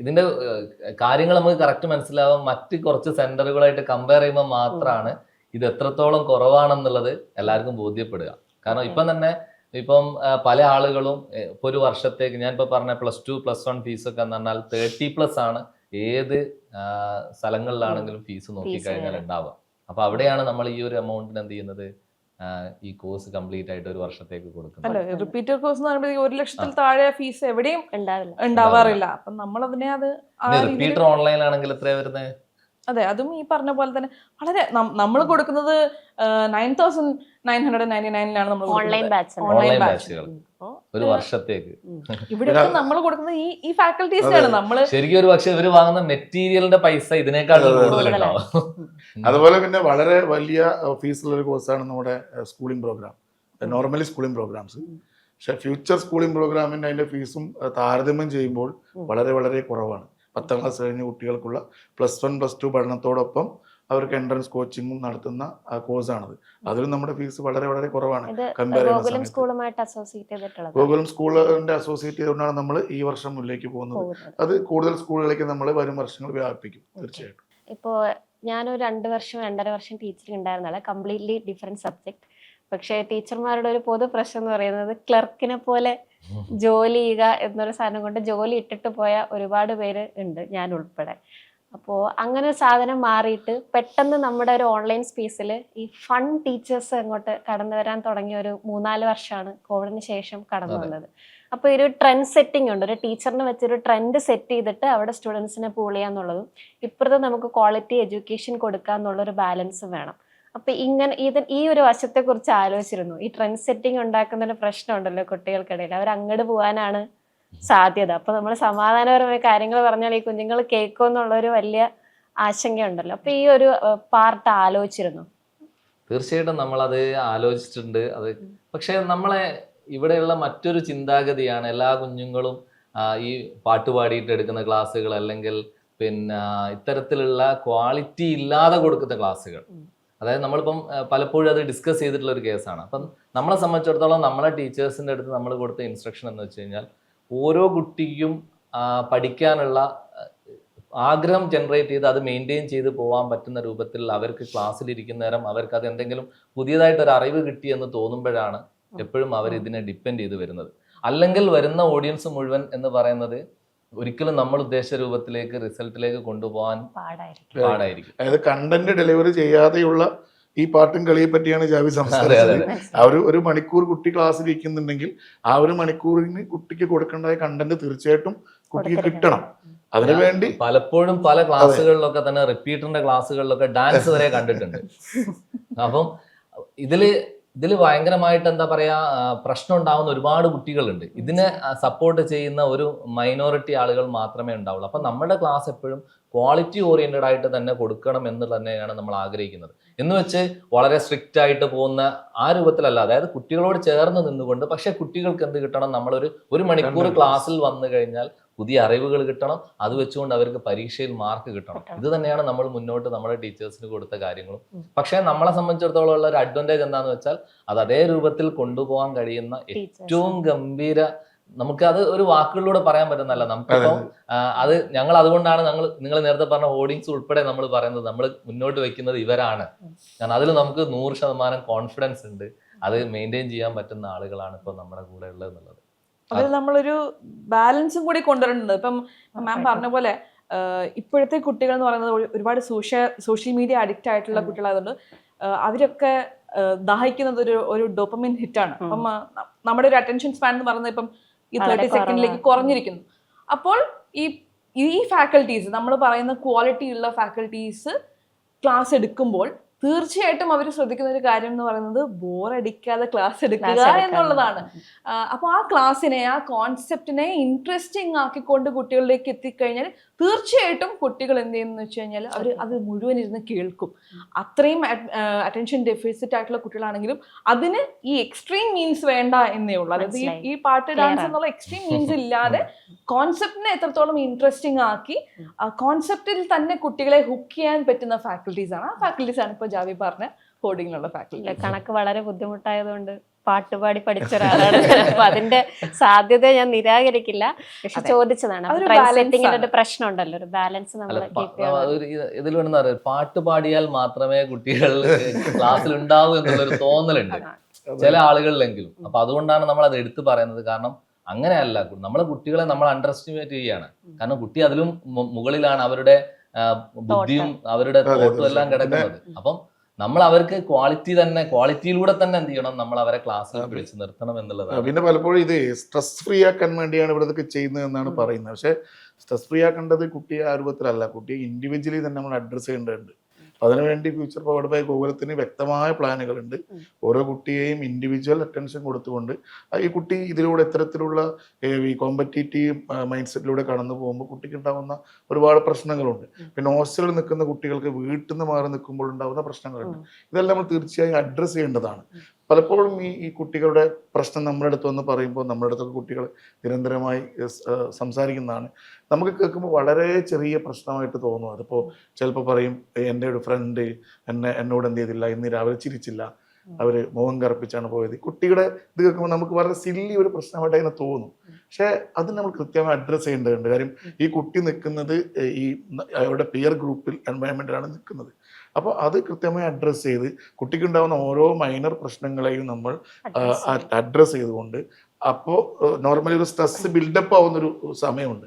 ഇതിന്റെ കാര്യങ്ങൾ നമുക്ക് കറക്റ്റ് മനസ്സിലാവും. മറ്റ് കുറച്ച് സെന്ററുകളായിട്ട് കമ്പയർ ചെയ്യുമ്പോൾ മാത്രമാണ് ഇത് എത്രത്തോളം കുറവാണെന്നുള്ളത് എല്ലാവർക്കും ബോധ്യപ്പെടുക. കാരണം ഇപ്പം പല ആളുകളും ഇപ്പൊ ഒരു വർഷത്തേക്ക് ഞാൻ ഇപ്പൊ പറഞ്ഞ +2 +1 ഫീസൊക്കെ എന്ന് പറഞ്ഞാൽ 30+ ആണ് ഏത് സ്ഥലങ്ങളിലാണെങ്കിലും ഫീസ് നോക്കിക്കഴിഞ്ഞാൽ ഉണ്ടാവുക. അപ്പൊ അവിടെയാണ് നമ്മൾ ഈ ഒരു എമൗണ്ടിന് എന്ത് ചെയ്യുന്നത്, ഈ കോഴ്സ് കംപ്ലീറ്റ് ആയിട്ട് ഒരു വർഷത്തേക്ക് കൊടുക്കുന്നത്. റിപ്പീറ്റർ കോഴ്സ് എന്ന് പറയുമ്പോൾ 1 ലക്ഷത്തിൽ താഴെ ഫീസ് എവിടെയും ഉണ്ടാവാറില്ല. അപ്പം നമ്മൾ അതിനെ റിപ്പീറ്റർ ഓൺലൈൻ ആണെങ്കിൽ എത്രയാ വരുന്നത്? അതെ, അതും ഈ പറഞ്ഞ പോലെ തന്നെ വളരെ നമ്മൾ കൊടുക്കുന്നത് 9,999 നമ്മൾ ഓൺലൈൻ ബാച്ചുകൾ ഒരു വർഷത്തേക്ക്. ഇവിടെ നമ്മൾ കൊടുക്കുന്നത് ഈ ഫാക്കൽറ്റീസിനാണ്. നമ്മള് ശരിക്കും ഒരു പക്ഷെ ഇവര് വാങ്ങുന്ന മെറ്റീരിയലിന്റെ പൈസ ഇതിനേക്കാളും കൂടുതലുണ്ടാവും. അതുപോലെ പിന്നെ വളരെ വലിയ ഫീസുള്ള ഒരു കോഴ്സാണ് നമ്മുടെ schooling program, normally schooling programs. പക്ഷെ ഫ്യൂച്ചർ സ്കൂളിംഗ് പ്രോഗ്രാമിന്റെ അതിന്റെ ഫീസും താരതമ്യം ചെയ്യുമ്പോൾ വളരെ വളരെ കുറവാണ്. 10ാം ക്ലാസ് കഴിഞ്ഞ കുട്ടികൾക്കുള്ള +1 +2 പഠനത്തോടൊപ്പം അവർക്ക് എൻട്രൻസ് കോച്ചിങ്ങും നടത്തുന്ന കോഴ്സാണത്. അതിലും നമ്മുടെ ഫീസ് വളരെ വളരെ കുറവാണ്. ഗോകുലം സ്കൂളിന്റെ അസോസിയേറ്റ് ചെയ്തുകൊണ്ടാണ് നമ്മൾ ഈ വർഷം മുന്നിലേക്ക് പോകുന്നത്. അത് കൂടുതൽ സ്കൂളുകളിലേക്ക് നമ്മൾ വരും വർഷങ്ങൾ വ്യാപിപ്പിക്കും തീർച്ചയായിട്ടും. ഇപ്പോൾ ഞാനൊരു 2 വർഷം 2.5 വർഷം ടീച്ചിങ് ഉണ്ടായിരുന്നാല് കംപ്ലീറ്റ്ലി ഡിഫറെന്റ് സബ്ജക്ട്. പക്ഷേ ടീച്ചർമാരുടെ ഒരു പൊതു പ്രശ്നം എന്ന് പറയുന്നത് ക്ലർക്കിനെ പോലെ ജോലി ചെയ്യുക എന്നൊരു സാധനം കൊണ്ട് ജോലി ഇട്ടിട്ട് പോയ ഒരുപാട് പേര് ഉണ്ട്, ഞാൻ ഉൾപ്പെടെ. അപ്പോൾ അങ്ങനെ ഒരു സാധനം മാറിയിട്ട് പെട്ടെന്ന് നമ്മുടെ ഒരു ഓൺലൈൻ സ്പേസിൽ ഈ ഫൺ ടീച്ചേഴ്സ് അങ്ങോട്ട് കടന്നു വരാൻ തുടങ്ങിയ ഒരു 3-4 വർഷമാണ് കോവിഡിന് ശേഷം കടന്നു വന്നത്. അപ്പോൾ ഒരു ട്രെൻഡ് സെറ്റിംഗ് ഉണ്ട്. ഒരു ടീച്ചറിന് വെച്ചൊരു ട്രെൻഡ് സെറ്റ് ചെയ്തിട്ട് അവിടെ സ്റ്റുഡൻസിനെ പൂൾ ചെയ്യാന്നുള്ളതും ഇപ്പുറത്ത് നമുക്ക് ക്വാളിറ്റി എഡ്യൂക്കേഷൻ കൊടുക്കുക എന്നുള്ളൊരു ബാലൻസ് വേണം. അപ്പൊ ഇങ്ങനെ ഈ ഒരു വശത്തെ കുറിച്ച് ആലോചിച്ചിരുന്നു. ഈ ട്രെൻഡ് സെറ്റിംഗ് ഉണ്ടാക്കുന്ന ഒരു പ്രശ്നം ഉണ്ടല്ലോ കുട്ടികൾക്കിടയിൽ, അവർ അങ്ങോട്ട് പോകാനാണ് സാധ്യത. അപ്പൊ നമ്മൾ സമാധാനപരമായ കാര്യങ്ങൾ പറഞ്ഞാൽ ഈ കുഞ്ഞുങ്ങൾ കേൾക്കുമെന്നുള്ളൊരു വലിയ ആശങ്കയുണ്ടല്ലോ. അപ്പൊ ഈ ഒരു പാർട്ട് ആലോചിച്ചിരുന്നു? തീർച്ചയായിട്ടും നമ്മളത് ആലോചിച്ചിട്ടുണ്ട്. അത് പക്ഷെ നമ്മളെ ഇവിടെയുള്ള മറ്റൊരു ചിന്താഗതിയാണ് എല്ലാ കുഞ്ഞുങ്ങളും ഈ പാട്ടുപാടിയിട്ട് എടുക്കുന്ന ക്ലാസ്സുകൾ അല്ലെങ്കിൽ പിന്നെ ഇത്തരത്തിലുള്ള ക്വാളിറ്റി ഇല്ലാതെ കൊടുക്കുന്ന ക്ലാസ്സുകൾ. അതായത് നമ്മളിപ്പം പലപ്പോഴും അത് ഡിസ്കസ് ചെയ്തിട്ടുള്ള ഒരു കേസാണ്. അപ്പം നമ്മളെ സംബന്ധിച്ചിടത്തോളം നമ്മളെ ടീച്ചേഴ്സിൻ്റെ അടുത്ത് നമ്മൾ കൊടുത്ത ഇൻസ്ട്രക്ഷൻ എന്ന് വെച്ച് കഴിഞ്ഞാൽ ഓരോ കുട്ടിക്കും പഠിക്കാനുള്ള ആഗ്രഹം ജനറേറ്റ് ചെയ്ത് അത് മെയിൻറ്റെയിൻ ചെയ്ത് പോകാൻ പറ്റുന്ന രൂപത്തിൽ അവർക്ക് ക്ലാസ്സിലിരിക്കുന്ന നേരം അവർക്ക് അത് എന്തെങ്കിലും പുതിയതായിട്ടൊരു അറിവ് കിട്ടിയെന്ന് തോന്നുമ്പോഴാണ് എപ്പോഴും അവർ ഇതിനെ ഡിപ്പെൻഡ് ചെയ്ത് വരുന്നത്. അല്ലെങ്കിൽ വരുന്ന ഓഡിയൻസ് മുഴുവൻ എന്ന് പറയുന്നത് ഒരിക്കലും നമ്മൾ ഉദ്ദേശിച്ച രൂപത്തിലേക്ക് റിസൾട്ടിലേക്ക് കൊണ്ടുപോകാൻ പാടായിരിക്കും. അതായത് കണ്ടന്റ് ഡെലിവറി ചെയ്യാതെയുള്ള ഈ പാട്ടും കളിയെ പറ്റിയാണ് ജാവി സംസാരിച്ചത്. ഒരു മണിക്കൂർ കുട്ടി ക്ലാസ്സിൽ ഇരിക്കുന്നുണ്ടെങ്കിൽ ആ ഒരു മണിക്കൂറിന് കുട്ടിക്ക് കൊടുക്കേണ്ട കണ്ടന്റ് തീർച്ചയായിട്ടും കുട്ടിക്ക് കിട്ടണം. അതിനുവേണ്ടി പലപ്പോഴും പല ക്ലാസ്സുകളിലൊക്കെ തന്നെ റിപ്പീറ്ററിന്റെ ക്ലാസ്സുകളിലൊക്കെ ഡാൻസ് വരെ കണ്ടിട്ടുണ്ട്. അപ്പം ഇതില് ഇതിൽ ഭയങ്കരമായിട്ട് എന്താ പറയാ പ്രശ്നം ഉണ്ടാവുന്ന ഒരുപാട് കുട്ടികളുണ്ട്. ഇതിനെ സപ്പോർട്ട് ചെയ്യുന്ന ഒരു മൈനോറിറ്റി ആളുകൾ മാത്രമേ ഉണ്ടാവുള്ളൂ. അപ്പൊ നമ്മുടെ ക്ലാസ് എപ്പോഴും ക്വാളിറ്റി ഓറിയന്റഡ് ആയിട്ട് തന്നെ കൊടുക്കണം എന്ന് തന്നെയാണ് നമ്മൾ ആഗ്രഹിക്കുന്നത്. എന്ന് വെച്ച് വളരെ സ്ട്രിക്റ്റ് ആയിട്ട് പോകുന്ന ആ രൂപത്തിലല്ല. അതായത് കുട്ടികളോട് ചേർന്ന് നിന്നുകൊണ്ട്, പക്ഷെ കുട്ടികൾക്ക് എന്ത് കിട്ടണം, ഒരു മണിക്കൂർ ക്ലാസ്സിൽ വന്നു കഴിഞ്ഞാൽ പുതിയ അറിവുകൾ കിട്ടണം, അത് വെച്ചുകൊണ്ട് അവർക്ക് പരീക്ഷയിൽ മാർക്ക് കിട്ടണം. ഇത് തന്നെയാണ് നമ്മൾ മുന്നോട്ട് നമ്മുടെ ടീച്ചേഴ്സിന് കൊടുത്ത കാര്യങ്ങളും. പക്ഷെ നമ്മളെ സംബന്ധിച്ചിടത്തോളം ഉള്ള ഒരു അഡ്വാൻറ്റേജ് എന്താണെന്ന് വെച്ചാൽ അത് അതേ രൂപത്തിൽ കൊണ്ടുപോകാൻ കഴിയുന്ന ഏറ്റവും ഗംഭീര, നമുക്ക് അത് ഒരു വാക്കുകളിലൂടെ പറയാൻ പറ്റുന്നല്ല. നമുക്കിപ്പം അത് ഞങ്ങൾ അതുകൊണ്ടാണ് നിങ്ങൾ നേരത്തെ പറഞ്ഞ ഹോർഡിങ്സ് ഉൾപ്പെടെ നമ്മൾ പറയുന്നത്, നമ്മൾ മുന്നോട്ട് വെക്കുന്നത് ഇവരാണ്. കാരണം അതിൽ നമുക്ക് 100% കോൺഫിഡൻസ് ഉണ്ട്. അത് മെയിൻറ്റെയിൻ ചെയ്യാൻ പറ്റുന്ന ആളുകളാണ് ഇപ്പൊ നമ്മുടെ കൂടെ ഉള്ളത് എന്നുള്ളത്. അതിൽ നമ്മളൊരു ബാലൻസും കൂടി കൊണ്ടുവരുന്നുണ്ട്. ഇപ്പം മാം പറഞ്ഞ പോലെ ഇപ്പോഴത്തെ കുട്ടികൾ എന്ന് പറയുന്നത് ഒരുപാട് സോഷ്യൽ മീഡിയ അഡിക്റ്റ് ആയിട്ടുള്ള കുട്ടികളായതുകൊണ്ട് അവരൊക്കെ ദാഹിക്കുന്നത് ഒരു ഡോപ്പമിൻ ഹിറ്റാണ്. അപ്പം നമ്മുടെ ഒരു അറ്റൻഷൻ സ്പാൻ എന്ന് പറയുന്നത് ഇപ്പം ഈ 30 സെക്കൻഡിലേക്ക് കുറഞ്ഞിരിക്കുന്നു. അപ്പോൾ ഈ ഫാക്കൽറ്റീസ്, നമ്മൾ പറയുന്ന ക്വാളിറ്റി ഉള്ള ഫാക്കൽറ്റീസ് ക്ലാസ് എടുക്കുമ്പോൾ തീർച്ചയായിട്ടും അവർ ശ്രദ്ധിക്കുന്ന ഒരു കാര്യം എന്ന് പറയുന്നത് ബോറടിക്കാതെ ക്ലാസ് എടുക്കുക എന്നുള്ളതാണ്. അപ്പോൾ ആ ക്ലാസ്സിനെ, ആ കോൺസെപ്റ്റിനെ ഇൻട്രസ്റ്റിംഗ് ആക്കിക്കൊണ്ട് കുട്ടികളിലേക്ക് എത്തിക്കഴിഞ്ഞാൽ തീർച്ചയായിട്ടും കുട്ടികൾ എന്ത് ചെയ്യുന്നു വെച്ച് കഴിഞ്ഞാൽ അവർ അത് മുഴുവൻ ഇരുന്ന് കേൾക്കും. അത്രയും അറ്റൻഷൻ ഡെഫിസിറ്റ് ആയിട്ടുള്ള കുട്ടികളാണെങ്കിലും അതിന് ഈ എക്സ്ട്രീം മീൻസ് വേണ്ട എന്നേ ഉള്ളൂ. അതായത് ഈ പാട്ട് ഡാൻസ് എന്നുള്ള എക്സ്ട്രീം മീൻസ് ഇല്ലാതെ കോൺസെപ്റ്റിനെ എത്രത്തോളം ഇൻട്രസ്റ്റിംഗ് ആക്കി കോൺസെപ്റ്റിൽ തന്നെ കുട്ടികളെ ഹുക്ക് ചെയ്യാൻ പറ്റുന്ന ഫാക്കൽറ്റീസ് ആണ്. ആ ഫാക്കൽറ്റീസ് ആണ് ഇപ്പൊ ജാവി പറഞ്ഞ കോഡിങ്ങിലുള്ള ഫാക്കൽറ്റി. കണക്ക് വളരെ ബുദ്ധിമുട്ടായതുകൊണ്ട് പാട്ടുപാടി പഠിച്ച ഒരാളാണ്. അപ്പൊ അതിന്റെ സാധ്യത ഞാൻ നിരാകരിക്കില്ല. പക്ഷെ ചോദിച്ചതാണ്, ഒരു പ്രശ്നം ഉണ്ടല്ലോ, ഒരു ബാലൻസ് നമ്മൾ ഇതിൽ വേണമെന്ന് പറയാം. പാട്ട് പാടിയാൽ മാത്രമേ കുട്ടികൾ ക്ലാസ്സിൽ ഉണ്ടാവൂ എന്നുള്ളൊരു തോന്നലുണ്ട് ചില ആളുകളിലെങ്കിലും. അപ്പൊ അതുകൊണ്ടാണ് നമ്മൾ അത് എടുത്തു പറയുന്നത്. കാരണം അങ്ങനെയല്ല, നമ്മളെ കുട്ടികളെ നമ്മൾ അണ്ടർ എസ്റ്റിമേറ്റ് ചെയ്യുകയാണ്. കാരണം കുട്ടി അതിലും മുകളിലാണ് അവരുടെ ബുദ്ധിയും അവരുടെ തോട്ടും എല്ലാം കിടക്കുന്നത്. അപ്പം നമ്മൾ അവർക്ക് ക്വാളിറ്റിയിലൂടെ തന്നെ എന്ത് ചെയ്യണം, നമ്മൾ അവരെ ക്ലാസ്സിൽ പിടിച്ച് നിർത്തണം എന്നുള്ളതാണ്. പിന്നെ പലപ്പോഴും ഇത് സ്ട്രെസ് ഫ്രീ ആക്കാൻ വേണ്ടിയാണ് ഇവിടെ ഇതൊക്കെ ചെയ്യുന്നത് എന്നാണ് പറയുന്നത്. പക്ഷെ സ്ട്രെസ് ഫ്രീ ആക്കേണ്ടത് കുട്ടിയെ ആ രൂപത്തിലല്ല, കുട്ടിയെ ഇൻഡിവിജ്വലി തന്നെ നമ്മൾ അഡ്രസ്സ് ചെയ്യേണ്ടതുണ്ട്. അതിനുവേണ്ടി ഫ്യൂച്ചർ പവർഡ് ബൈ ഗൂഗിളത്തിന് വ്യക്തമായ പ്ലാനുകളുണ്ട്. ഓരോ കുട്ടിയെയും ഇൻഡിവിജ്വൽ അറ്റൻഷൻ കൊടുത്തുകൊണ്ട് ഈ കുട്ടി ഇതിലൂടെ ഇത്തരത്തിലുള്ള ഈ കോമ്പറ്റീറ്റീവ് മൈൻഡ് സെറ്റിലൂടെ കടന്നു പോകുമ്പോൾ കുട്ടിക്ക് ഉണ്ടാകുന്ന ഒരുപാട് പ്രശ്നങ്ങളുണ്ട്. പിന്നെ ഹോസ്റ്റലിൽ നിൽക്കുന്ന കുട്ടികൾക്ക് വീട്ടിൽ നിന്ന് മാറി നിൽക്കുമ്പോൾ ഉണ്ടാകുന്ന പ്രശ്നങ്ങളുണ്ട്. ഇതെല്ലാം നമ്മൾ തീർച്ചയായും അഡ്രസ്സ് ചെയ്യേണ്ടതാണ്. പലപ്പോഴും ഈ കുട്ടികളുടെ പ്രശ്നം നമ്മുടെ അടുത്ത് വന്ന് പറയുമ്പോൾ നമ്മുടെ അടുത്തൊക്കെ കുട്ടികൾ നിരന്തരമായി സംസാരിക്കുന്നതാണ്. നമുക്ക് കേൾക്കുമ്പോൾ വളരെ ചെറിയ പ്രശ്നമായിട്ട് തോന്നും. അതിപ്പോൾ ചിലപ്പോൾ പറയും, എൻ്റെ ഒരു ഫ്രണ്ട് എന്നോട് എന്ത് ചെയ്തില്ല, ഇന്ന് രാവിലെ ചിരിച്ചില്ല, അവർ മുഖം കറുപ്പിച്ചാണ് പോയത്. കുട്ടിയുടെ ഇത് കേൾക്കുമ്പോൾ നമുക്ക് വളരെ സില്ലി ഒരു പ്രശ്നമായിട്ട് അതിനെ തോന്നും. പക്ഷേ അത് നമ്മൾ കൃത്യമായി അഡ്രസ്സ് ചെയ്യേണ്ടതുണ്ട്. കാര്യം ഈ കുട്ടി നിൽക്കുന്നത് ഈ അവരുടെ പിയർ ഗ്രൂപ്പിൽ എൻവയൺമെൻറ്റിലാണ് നിൽക്കുന്നത്. അപ്പോൾ അത് കൃത്യമായി അഡ്രസ്സ് ചെയ്ത് കുട്ടിക്കുണ്ടാകുന്ന ഓരോ മൈനർ പ്രശ്നങ്ങളെയും നമ്മൾ അഡ്രസ്സ് ചെയ്തുകൊണ്ട്, അപ്പോൾ നോർമലി ഒരു സ്ട്രെസ് ബിൽഡപ്പ് ആവുന്നൊരു സമയമുണ്ട്.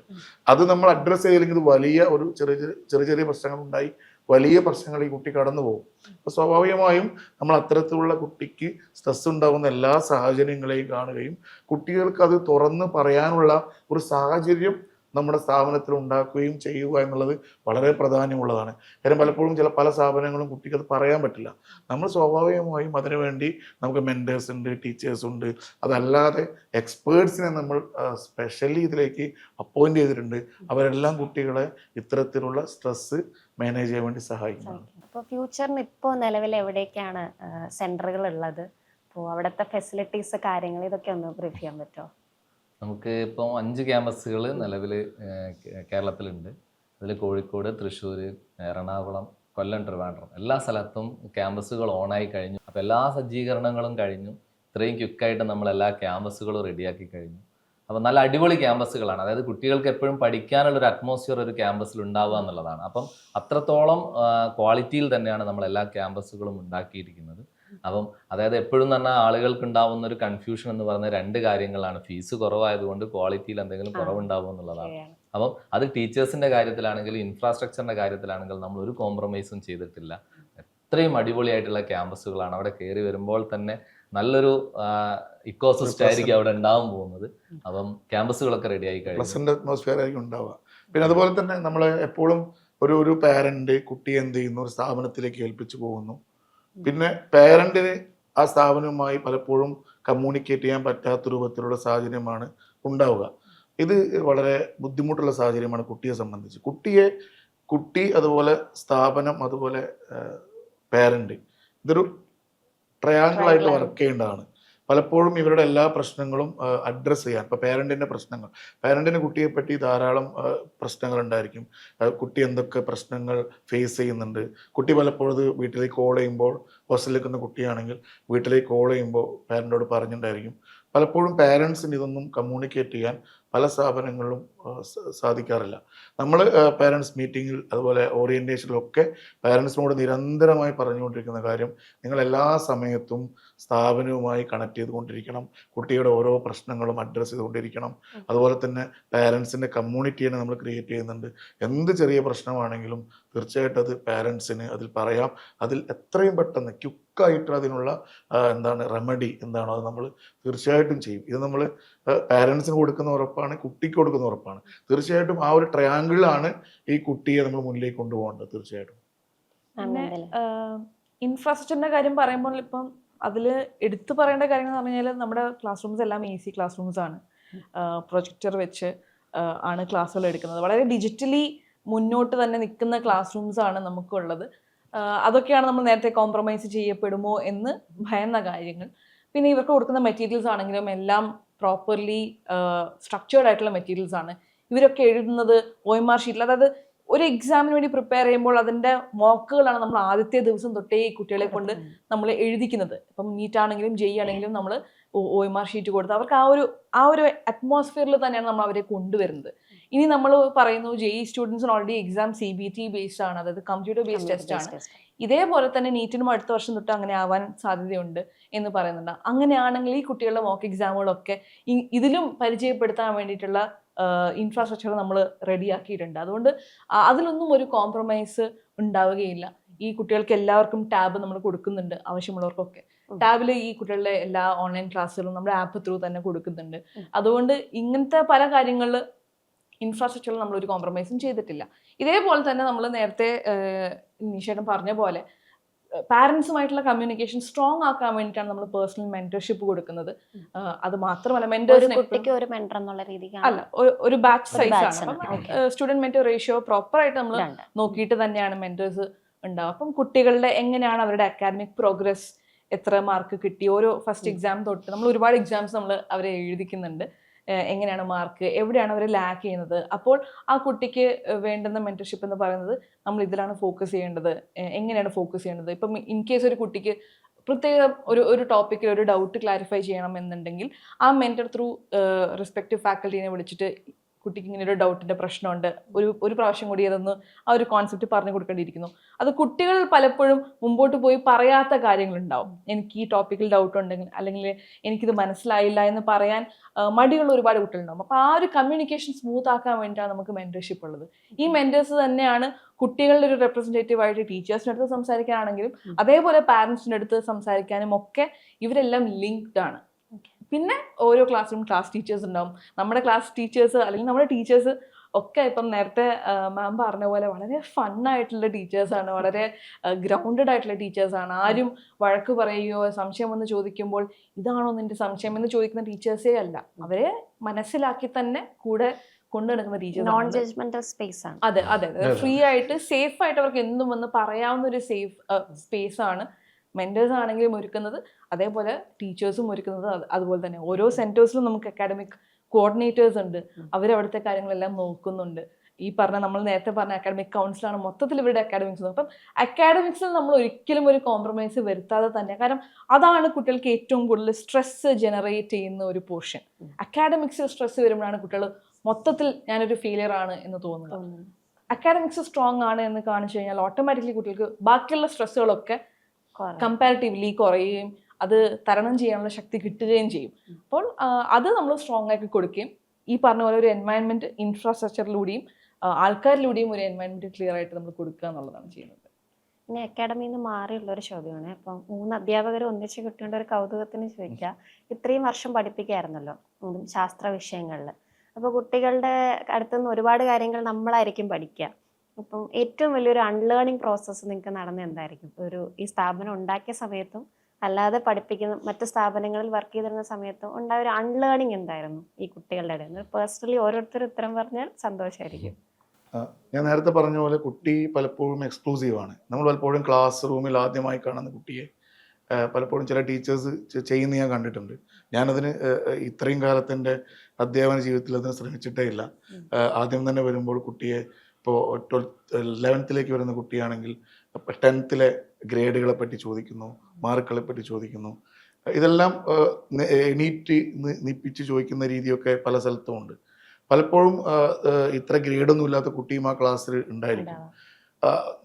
അത് നമ്മൾ അഡ്രസ്സ് ചെയ്തില്ലെങ്കിൽ വലിയ ഒരു ചെറിയ പ്രശ്നങ്ങൾ ഉണ്ടായി വലിയ പ്രശ്നങ്ങൾ ഈ കുട്ടി കടന്നു പോകും. അപ്പോൾ സ്വാഭാവികമായും നമ്മൾ അത്തരത്തിലുള്ള കുട്ടിക്ക് സ്ട്രെസ് ഉണ്ടാകുന്ന എല്ലാ സാഹചര്യങ്ങളെയും കാണുകയും കുട്ടികൾക്ക് അത് തുറന്ന് പറയാനുള്ള ഒരു സാഹചര്യം നമ്മുടെ സ്ഥാപനത്തിൽ ഉണ്ടാക്കുകയും ചെയ്യുക എന്നുള്ളത് വളരെ പ്രാധാന്യമുള്ളതാണ്. കാര്യം പലപ്പോഴും പല സ്ഥാപനങ്ങളും കുട്ടിക്ക് അത് പറയാൻ പറ്റില്ല. നമ്മൾ സ്വാഭാവികമായും അതിനുവേണ്ടി നമുക്ക് മെൻറ്റേഴ്സ് ഉണ്ട്, ടീച്ചേഴ്സ് ഉണ്ട്. അതല്ലാതെ എക്സ്പേർട്സിനെ നമ്മൾ സ്പെഷ്യലി ഇതിലേക്ക് അപ്പോയിന്റ് ചെയ്തിട്ടുണ്ട്. അവരെല്ലാം കുട്ടികളെ ഇത്തരത്തിലുള്ള സ്ട്രെസ് മാനേജ് ചെയ്യാൻ വേണ്ടി സഹായിക്കുന്നതാണ്. അപ്പോൾ ഫ്യൂച്ചറിന് ഇപ്പോൾ നിലവിൽ എവിടേക്കാണ് സെന്ററുകൾ ഉള്ളത്? അപ്പോൾ അവിടുത്തെ ഫെസിലിറ്റീസ്, കാര്യങ്ങൾ, ഇതൊക്കെ ഒന്ന് ബ്രീഫ് ചെയ്യാൻ പറ്റുമോ? നമുക്ക് ഇപ്പോൾ 5 ക്യാമ്പസുകൾ നിലവിൽ കേരളത്തിലുണ്ട്. അതിൽ കോഴിക്കോട്, തൃശ്ശൂർ, എറണാകുളം, കൊല്ലം, ട്രിവാൻഡ്രം എല്ലാ സ്ഥലത്തും ക്യാമ്പസുകൾ ഓണായി കഴിഞ്ഞു. അപ്പോൾ എല്ലാ സജ്ജീകരണങ്ങളും കഴിഞ്ഞു. ഇത്രയും ക്വിക്കായിട്ട് നമ്മൾ എല്ലാ ക്യാമ്പസുകളും റെഡിയാക്കി കഴിഞ്ഞു. അപ്പോൾ നല്ല അടിപൊളി ക്യാമ്പസുകളാണ്. അതായത് കുട്ടികൾക്ക് എപ്പോഴും പഠിക്കാനുള്ളൊരു അറ്റ്മോസ്ഫിയർ ഒരു ക്യാമ്പസിൽ ഉണ്ടാവുക എന്നുള്ളതാണ്. അപ്പം അത്രത്തോളം ക്വാളിറ്റിയിൽ തന്നെയാണ് നമ്മൾ എല്ലാ ക്യാമ്പസുകളും ഉണ്ടാക്കിയിരിക്കുന്നത്. അപ്പം അതായത് എപ്പോഴും തന്നെ ആളുകൾക്ക് ഉണ്ടാവുന്ന ഒരു കൺഫ്യൂഷൻ എന്ന് പറയുന്ന 2 കാര്യങ്ങളാണ്. ഫീസ് കുറവായതുകൊണ്ട് ക്വാളിറ്റിയിൽ എന്തെങ്കിലും കുറവുണ്ടാവും എന്നുള്ളതാണ്. അപ്പം അത് ടീച്ചേഴ്സിന്റെ കാര്യത്തിലാണെങ്കിലും ഇൻഫ്രാസ്ട്രക്ചറിന്റെ കാര്യത്തിലാണെങ്കിലും നമ്മൾ ഒരു കോംപ്രമൈസും ചെയ്തിട്ടില്ല. എത്രയും അടിപൊളിയായിട്ടുള്ള ക്യാമ്പസുകളാണ്. അവിടെ കയറി വരുമ്പോൾ തന്നെ നല്ലൊരു ഇക്കോസിസ്റ്റം ആയിരിക്കും അവിടെ ഉണ്ടാവാൻ പോകുന്നത്. അപ്പം ക്യാമ്പസുകളൊക്കെ റെഡി ആയി കഴിഞ്ഞു, പ്ലസന്റ് അറ്റ്മോസ്ഫിയർ ആയിരിക്കും ഉണ്ടാവുക. പിന്നെ അതുപോലെ തന്നെ നമ്മൾ എപ്പോഴും ഒരു പാരന്റ് കുട്ടിയെ എന്ത് ചെയ്യുന്നു, ഒരു സ്ഥാപനത്തിലേക്ക് ഏൽപ്പിച്ചു പോകുന്നു. പിന്നെ പേരന്റിന് ആ സ്ഥാപനവുമായി പലപ്പോഴും കമ്മ്യൂണിക്കേറ്റ് ചെയ്യാൻ പറ്റാത്ത രൂപത്തിലുള്ള സാഹചര്യമാണ് ഉണ്ടാവുക. ഇത് വളരെ ബുദ്ധിമുട്ടുള്ള സാഹചര്യമാണ് കുട്ടിയെ സംബന്ധിച്ച്. കുട്ടി അതുപോലെ സ്ഥാപനം അതുപോലെ പേരന്റ്, ഇതൊരു ട്രയാങ്കിളായിട്ട് വർക്ക് ചെയ്യേണ്ടതാണ്. പലപ്പോഴും ഇവരുടെ എല്ലാ പ്രശ്നങ്ങളും അഡ്രസ്സ് ചെയ്യാൻ, ഇപ്പോൾ പേരൻറ്റിൻ്റെ പ്രശ്നങ്ങൾ, പേരൻറ്റിന് കുട്ടിയെപ്പറ്റി ധാരാളം പ്രശ്നങ്ങൾ ഉണ്ടായിരിക്കും. കുട്ടി എന്തൊക്കെ പ്രശ്നങ്ങൾ ഫേസ് ചെയ്യുന്നുണ്ട്, കുട്ടി പലപ്പോഴും ഇത് വീട്ടിലേക്ക് കോൾ ചെയ്യുമ്പോൾ, ഹോസ്റ്റലിൽ നിൽക്കുന്ന കുട്ടിയാണെങ്കിൽ വീട്ടിലേക്ക് കോൾ ചെയ്യുമ്പോൾ പേരൻറ്റോട് പറഞ്ഞിട്ടുണ്ടായിരിക്കും. പലപ്പോഴും പേരൻസിന് ഇതൊന്നും കമ്മ്യൂണിക്കേറ്റ് ചെയ്യാൻ പല സ്ഥാപനങ്ങളിലും സാധിക്കാറില്ല. നമ്മൾ പേരൻസ് മീറ്റിങ്ങിൽ അതുപോലെ ഓറിയൻറ്റേഷനിലൊക്കെ പേരൻസിനോട് നിരന്തരമായി പറഞ്ഞുകൊണ്ടിരിക്കുന്ന കാര്യം, നിങ്ങൾ എല്ലാ സമയത്തും സ്ഥാപനവുമായി കണക്ട് ചെയ്തുകൊണ്ടിരിക്കണം, കുട്ടിയുടെ ഓരോ പ്രശ്നങ്ങളും അഡ്രസ്സ് ചെയ്തുകൊണ്ടിരിക്കണം. അതുപോലെ തന്നെ പേരൻസിൻ്റെ കമ്മ്യൂണിറ്റിയെ നമ്മൾ ക്രിയേറ്റ് ചെയ്യുന്നുണ്ട്. എന്ത് ചെറിയ പ്രശ്നമാണെങ്കിലും തീർച്ചയായിട്ടും അത് പേരൻസിന് അതിൽ പറയാം. അതിൽ എത്രയും പെട്ടെന്ന് ക്വിക്കായിട്ട് അതിനുള്ള റെമഡി എന്താണോ അത് നമ്മൾ തീർച്ചയായിട്ടും ചെയ്യും. ഇത് നമ്മൾ പേരൻസിന് കൊടുക്കുന്ന ഉറപ്പാണ്, കുട്ടിക്ക് കൊടുക്കുന്ന ഉറപ്പാണ്. തീർച്ചയായിട്ടും ആ ഒരു ട്രയാങ്കിളിലാണ് ഈ കുട്ടിയെ നമ്മൾ മുന്നിലേക്ക് കൊണ്ടുപോകേണ്ടത്. തീർച്ചയായിട്ടും പിന്നെ ഇൻഫ്രാസ്ട്രക്ചറിന്റെ കാര്യം പറയുമ്പോൾ ഇപ്പം അതിൽ എടുത്തു പറയേണ്ട കാര്യങ്ങൾ എന്ന് പറഞ്ഞാൽ നമ്മുടെ ക്ലാസ് റൂംസ് എല്ലാം AC ക്ലാസ് റൂംസ് ആണ്. പ്രൊജക്ടർ വെച്ച് ആണ് ക്ലാസ്സുകൾ എടുക്കുന്നത്. വളരെ ഡിജിറ്റലി മുന്നോട്ട് തന്നെ നിൽക്കുന്ന ക്ലാസ് റൂംസ് ആണ് നമുക്കുള്ളത്. അതൊക്കെയാണ് നമ്മൾ നേരത്തെ കോംപ്രമൈസ് ചെയ്യപ്പെടുമോ എന്ന് ഭയന്ന കാര്യങ്ങൾ. പിന്നെ ഇവർക്ക് കൊടുക്കുന്ന മെറ്റീരിയൽസ് ആണെങ്കിലും എല്ലാം പ്രോപ്പർലി സ്ട്രക്ചേർഡ് ആയിട്ടുള്ള മെറ്റീരിയൽസ് ആണ്. ഇവരൊക്കെ എഴുതുന്നത് OMR ഷീറ്റിൽ, അതായത് ഒരു എക്സാമിന് വേണ്ടി പ്രിപ്പയർ ചെയ്യുമ്പോൾ അതിൻ്റെ മോക്കുകളാണ് നമ്മൾ ആദ്യത്തെ ദിവസം തൊട്ടേ ഈ കുട്ടികളെ കൊണ്ട് നമ്മൾ എഴുതിക്കുന്നത്. ഇപ്പം നീറ്റ് ആണെങ്കിലും JEE ആണെങ്കിലും നമ്മൾ OMR ഷീറ്റ് കൊടുത്ത് അവർക്ക് ആ ഒരു അറ്റ്മോസ്ഫിയറിൽ തന്നെയാണ് നമ്മൾ അവരെ കൊണ്ടുവരുന്നത്. ഇനി നമ്മൾ പറയുന്നു JEE സ്റ്റുഡൻസിന് ഓൾറെഡി എക്സാം CBT ബേസ്ഡ് ആണ്, അതായത് കമ്പ്യൂട്ടർ ബേസ്ഡ് ടെസ്റ്റ് ആണ്. ഇതേപോലെ തന്നെ നീറ്റിനും അടുത്ത വർഷം തൊട്ട് അങ്ങനെ ആവാൻ സാധ്യതയുണ്ട് എന്ന് പറയുന്നുണ്ട്. അങ്ങനെയാണെങ്കിൽ ഈ കുട്ടികളുടെ മോക്ക് എക്സാമുകളൊക്കെ ഇതിലും പരിചയപ്പെടുത്താൻ വേണ്ടിയിട്ടുള്ള ഇൻഫ്രാസ്ട്രക്ചർ നമ്മൾ റെഡിയാക്കിയിട്ടുണ്ട്. അതുകൊണ്ട് അതിലൊന്നും ഒരു കോംപ്രമൈസ് ഉണ്ടാവുകയില്ല. ഈ കുട്ടികൾക്ക് എല്ലാവർക്കും ടാബ് നമ്മൾ കൊടുക്കുന്നുണ്ട്, ആവശ്യമുള്ളവർക്കൊക്കെ. ടാബിൽ ഈ കുട്ടികളുടെ എല്ലാ ഓൺലൈൻ ക്ലാസ്സുകളും നമ്മുടെ ആപ്പ് ത്രൂ തന്നെ കൊടുക്കുന്നുണ്ട്. അതുകൊണ്ട് ഇങ്ങനത്തെ പല കാര്യങ്ങളിൽ ഇൻഫ്രാസ്ട്രക്ചറിൽ നമ്മളൊരു കോംപ്രമൈസും ചെയ്തിട്ടില്ല. ഇതേപോലെ തന്നെ നമ്മൾ നേരത്തെ നിഷേധം പറഞ്ഞ പോലെ പാരൻസുമായിട്ടുള്ള കമ്മ്യൂണിക്കേഷൻ സ്ട്രോങ് ആക്കാൻ വേണ്ടിയിട്ടാണ് നമ്മൾ പേഴ്സണൽ മെന്റർഷിപ്പ് കൊടുക്കുന്നത്. അത് മാത്രമല്ല അല്ല, ഒരു ബാച്ച് സൈസ് ആണ്. സ്റ്റുഡന്റ് മെന്റർ റേഷ്യോ പ്രോപ്പർ ആയിട്ട് നമ്മൾ നോക്കിയിട്ട് തന്നെയാണ് മെന്റേഴ്സ് ഉണ്ടാവുക. അപ്പം കുട്ടികളുടെ എങ്ങനെയാണ് അവരുടെ അക്കാഡമിക് പ്രോഗ്രസ്, എത്ര മാർക്ക് കിട്ടി, ഓരോ ഫസ്റ്റ് എക്സാം തൊട്ട് നമ്മൾ ഒരുപാട് എക്സാംസ് നമ്മൾ അവരെ എഴുതിക്കുന്നുണ്ട്. എങ്ങനെയാണ് മാർക്ക്, എവിടെയാണ് അവർ ലാക്ക് ചെയ്യുന്നത്. അപ്പോൾ ആ കുട്ടിക്ക് വേണ്ടുന്ന മെന്റർഷിപ്പ് എന്ന് പറയുന്നത് നമ്മൾ ഇതിലാണ് ഫോക്കസ് ചെയ്യേണ്ടത്, എങ്ങനെയാണ് ഫോക്കസ് ചെയ്യേണ്ടത്. ഇപ്പം ഇൻ കേസ് ഒരു കുട്ടിക്ക് പ്രത്യേകം ഒരു ടോപ്പിക്കിൽ ഒരു ഡൗട്ട് ക്ലാരിഫൈ ചെയ്യണം എന്നുണ്ടെങ്കിൽ ആ മെന്റർ ത്രൂ റെസ്പെക്റ്റീവ് ഫാക്കൽറ്റീനെ വിളിച്ചിട്ട് കുട്ടിക്ക് ഇങ്ങനെ ഒരു ഡൗട്ടിൻ്റെ പ്രശ്നമുണ്ട്, ഒരു പ്രാവശ്യം കൂടി അതൊന്ന് ആ ഒരു കോൺസെപ്റ്റ് പറഞ്ഞു കൊടുക്കേണ്ടിയിരിക്കുന്നു. അത് കുട്ടികൾ പലപ്പോഴും മുമ്പോട്ട് പോയി പറയാത്ത കാര്യങ്ങളുണ്ടാവും. എനിക്ക് ഈ ടോപ്പിക്കിൽ ഡൗട്ട് ഉണ്ടെങ്കിൽ അല്ലെങ്കിൽ എനിക്കിത് മനസ്സിലായില്ല എന്ന് പറയാൻ മടിയുള്ള ഒരുപാട് കുട്ടികളുണ്ടാവും. അപ്പോൾ ആ ഒരു കമ്മ്യൂണിക്കേഷൻ സ്മൂത്ത് ആക്കാൻ വേണ്ടിയിട്ടാണ് നമുക്ക് മെന്റർഷിപ്പ് ഉള്ളത്. ഈ മെന്റേഴ്സ് തന്നെയാണ് കുട്ടികളുടെ ഒരു റെപ്രസെൻറ്റേറ്റീവ് ആയിട്ട് ടീച്ചേഴ്സിൻ്റെ അടുത്ത് സംസാരിക്കാനാണെങ്കിലും അതേപോലെ പാരൻസിൻ്റെ അടുത്ത് സംസാരിക്കാനും ഒക്കെ ഇവരെല്ലാം ലിങ്ക്ഡ് ആണ്. പിന്നെ ഓരോ ക്ലാസ്സിലും ക്ലാസ് ടീച്ചേഴ്സ് ഉണ്ടാവും. നമ്മുടെ ക്ലാസ് ടീച്ചേഴ്സ് അല്ലെങ്കിൽ നമ്മുടെ ടീച്ചേഴ്സ് ഒക്കെ ഇപ്പം നേരത്തെ മാം പറഞ്ഞ പോലെ വളരെ ഫണ്ണായിട്ടുള്ള ടീച്ചേഴ്സാണ്, വളരെ ഗ്രൗണ്ടഡ് ആയിട്ടുള്ള ടീച്ചേഴ്സാണ്. ആരും വഴക്ക് പറയുകയോ സംശയം വന്ന് ചോദിക്കുമ്പോൾ ഇതാണോ നിന്റെ സംശയം എന്ന് ചോദിക്കുന്ന ടീച്ചേഴ്സേ അല്ല. അവരെ മനസ്സിലാക്കി തന്നെ കൂടെ കൊണ്ടുനടക്കുന്ന ടീച്ചേഴ്സ്. അതെ അതെ, ഫ്രീ ആയിട്ട് സേഫ് ആയിട്ട് അവർക്ക് എന്തും വന്ന് പറയാവുന്ന ഒരു സേഫ് സ്പേസ് ആണ് മെന്റേഴ്സ് ആണെങ്കിലും ഒരുക്കുന്നത്. അതേപോലെ ടീച്ചേഴ്സും ഒരുക്കുന്നത് അതുപോലെ തന്നെ. ഓരോ സെന്റേഴ്സിലും നമുക്ക് അക്കാഡമിക് കോർഡിനേറ്റേഴ്സ് ഉണ്ട്, അവരവിടുത്തെ കാര്യങ്ങളെല്ലാം നോക്കുന്നുണ്ട്. ഈ പറഞ്ഞ നമ്മൾ നേരത്തെ പറഞ്ഞ അക്കാഡമിക് കൗൺസിലാണ് മൊത്തത്തിൽ ഇവരുടെ അക്കാഡമിക്സ്. അപ്പം അക്കാഡമിക്സിൽ നമ്മൾ ഒരിക്കലും ഒരു കോംപ്രമൈസ് വരുത്താതെ തന്നെ, കാരണം അതാണ് കുട്ടികൾക്ക് ഏറ്റവും കൂടുതൽ സ്ട്രെസ് ജനറേറ്റ് ചെയ്യുന്ന ഒരു പോർഷൻ. അക്കാഡമിക്സിൽ സ്ട്രെസ് വരുമ്പോഴാണ് കുട്ടികൾ മൊത്തത്തിൽ ഞാനൊരു ഫെയിലിയർ ആണ് എന്ന് തോന്നുന്നത്. അക്കാഡമിക്സ് സ്ട്രോങ് ആണ് എന്ന് കാണിച്ചു കഴിഞ്ഞാൽ ഓട്ടോമാറ്റിക്കലി കുട്ടികൾക്ക് ബാക്കിയുള്ള സ്ട്രെസ്സുകളൊക്കെ കമ്പാരിറ്റീവ്ലി കുറയുകയും അത് തരണം ചെയ്യാനുള്ള ശക്തി കിട്ടുകയും ചെയ്യും. അപ്പോൾ അത് നമ്മൾ സ്ട്രോങ് ആക്കി കൊടുക്കുകയും ഈ പറഞ്ഞ പോലെ ഒരു എൻവയൺമെന്റ് ഇൻഫ്രാസ്ട്രക്ചറിലൂടെയും ആൾക്കാരിലൂടെയും ഒരു എൻവയൺമെന്റ് ക്ലിയർ ആയിട്ട് നമ്മൾ കൊടുക്കുക എന്നുള്ളതാണ് ചെയ്യുന്നത്. പിന്നെ അക്കാഡമിയിൽ നിന്ന് മാറിയുള്ള ഒരു ചോദ്യമാണ്. ഇപ്പം 3 അധ്യാപകർ ഒന്നിച്ച് കിട്ടേണ്ട ഒരു കൗതുകത്തിന് ചോദിക്കുക, ഇത്രയും വർഷം പഠിപ്പിക്കായിരുന്നല്ലോ ശാസ്ത്ര വിഷയങ്ങളിൽ. അപ്പോൾ കുട്ടികളുടെ അടുത്തുനിന്ന് ഒരുപാട് കാര്യങ്ങൾ നമ്മളായിരിക്കും പഠിക്കുക. അപ്പം ഏറ്റവും വലിയൊരു അൺലേണിംഗ് പ്രോസസ്സ് നിങ്ങൾക്ക് നടന്ന എന്തായിരിക്കും? ഈ സ്ഥാപനം ഉണ്ടാക്കിയ സമയത്തും അല്ലാതെ പഠിപ്പിക്കുന്ന മറ്റ് സ്ഥാപനങ്ങളിൽ വർക്ക് ചെയ്തിരുന്ന സമയത്ത് ഉണ്ടായ ഒരു അൺലേണിംഗ് എന്തായിരുന്നു ഈ കുട്ടികളുടെ ഇടയിൽ? പേഴ്സണലി ഓരോരുത്തർ ഉത്തരം പറഞ്ഞാൽ സന്തോഷമായിരിക്കും. ഞാൻ നേരത്തെ പറഞ്ഞ പോലെ കുട്ടി പലപ്പോഴും എക്സ്ക്ലൂസീവ് ആണ്. നമ്മൾ പലപ്പോഴും ക്ലാസ് റൂമിൽ ആദ്യമായി കാണുന്ന കുട്ടിയെ പലപ്പോഴും ചില ടീച്ചേഴ്സ് ചെയ്യുന്ന ഞാൻ കണ്ടിട്ടുണ്ട്. ഞാനതിന് ഇത്രയും കാലത്തിൻ്റെ അധ്യാപന ജീവിതത്തിൽ അതിന് ശ്രമിച്ചിട്ടേ ഇല്ല. ആദ്യം തന്നെ വരുമ്പോൾ കുട്ടിയെ ഇപ്പോൾ 11th വരുന്ന കുട്ടിയാണെങ്കിൽ 10th ഗ്രേഡുകളെ പറ്റി ചോദിക്കുന്നു, മാർക്കുകളെ പറ്റി ചോദിക്കുന്നു. ഇതെല്ലാം എണീറ്റ് നിപ്പിച്ച് ചോദിക്കുന്ന രീതിയൊക്കെ പല സ്ഥലത്തും ഉണ്ട്. പലപ്പോഴും ഇത്ര ഗ്രേഡൊന്നും ഇല്ലാത്ത കുട്ടിയും ആ ക്ലാസ്സിൽ ഉണ്ടായിരിക്കും.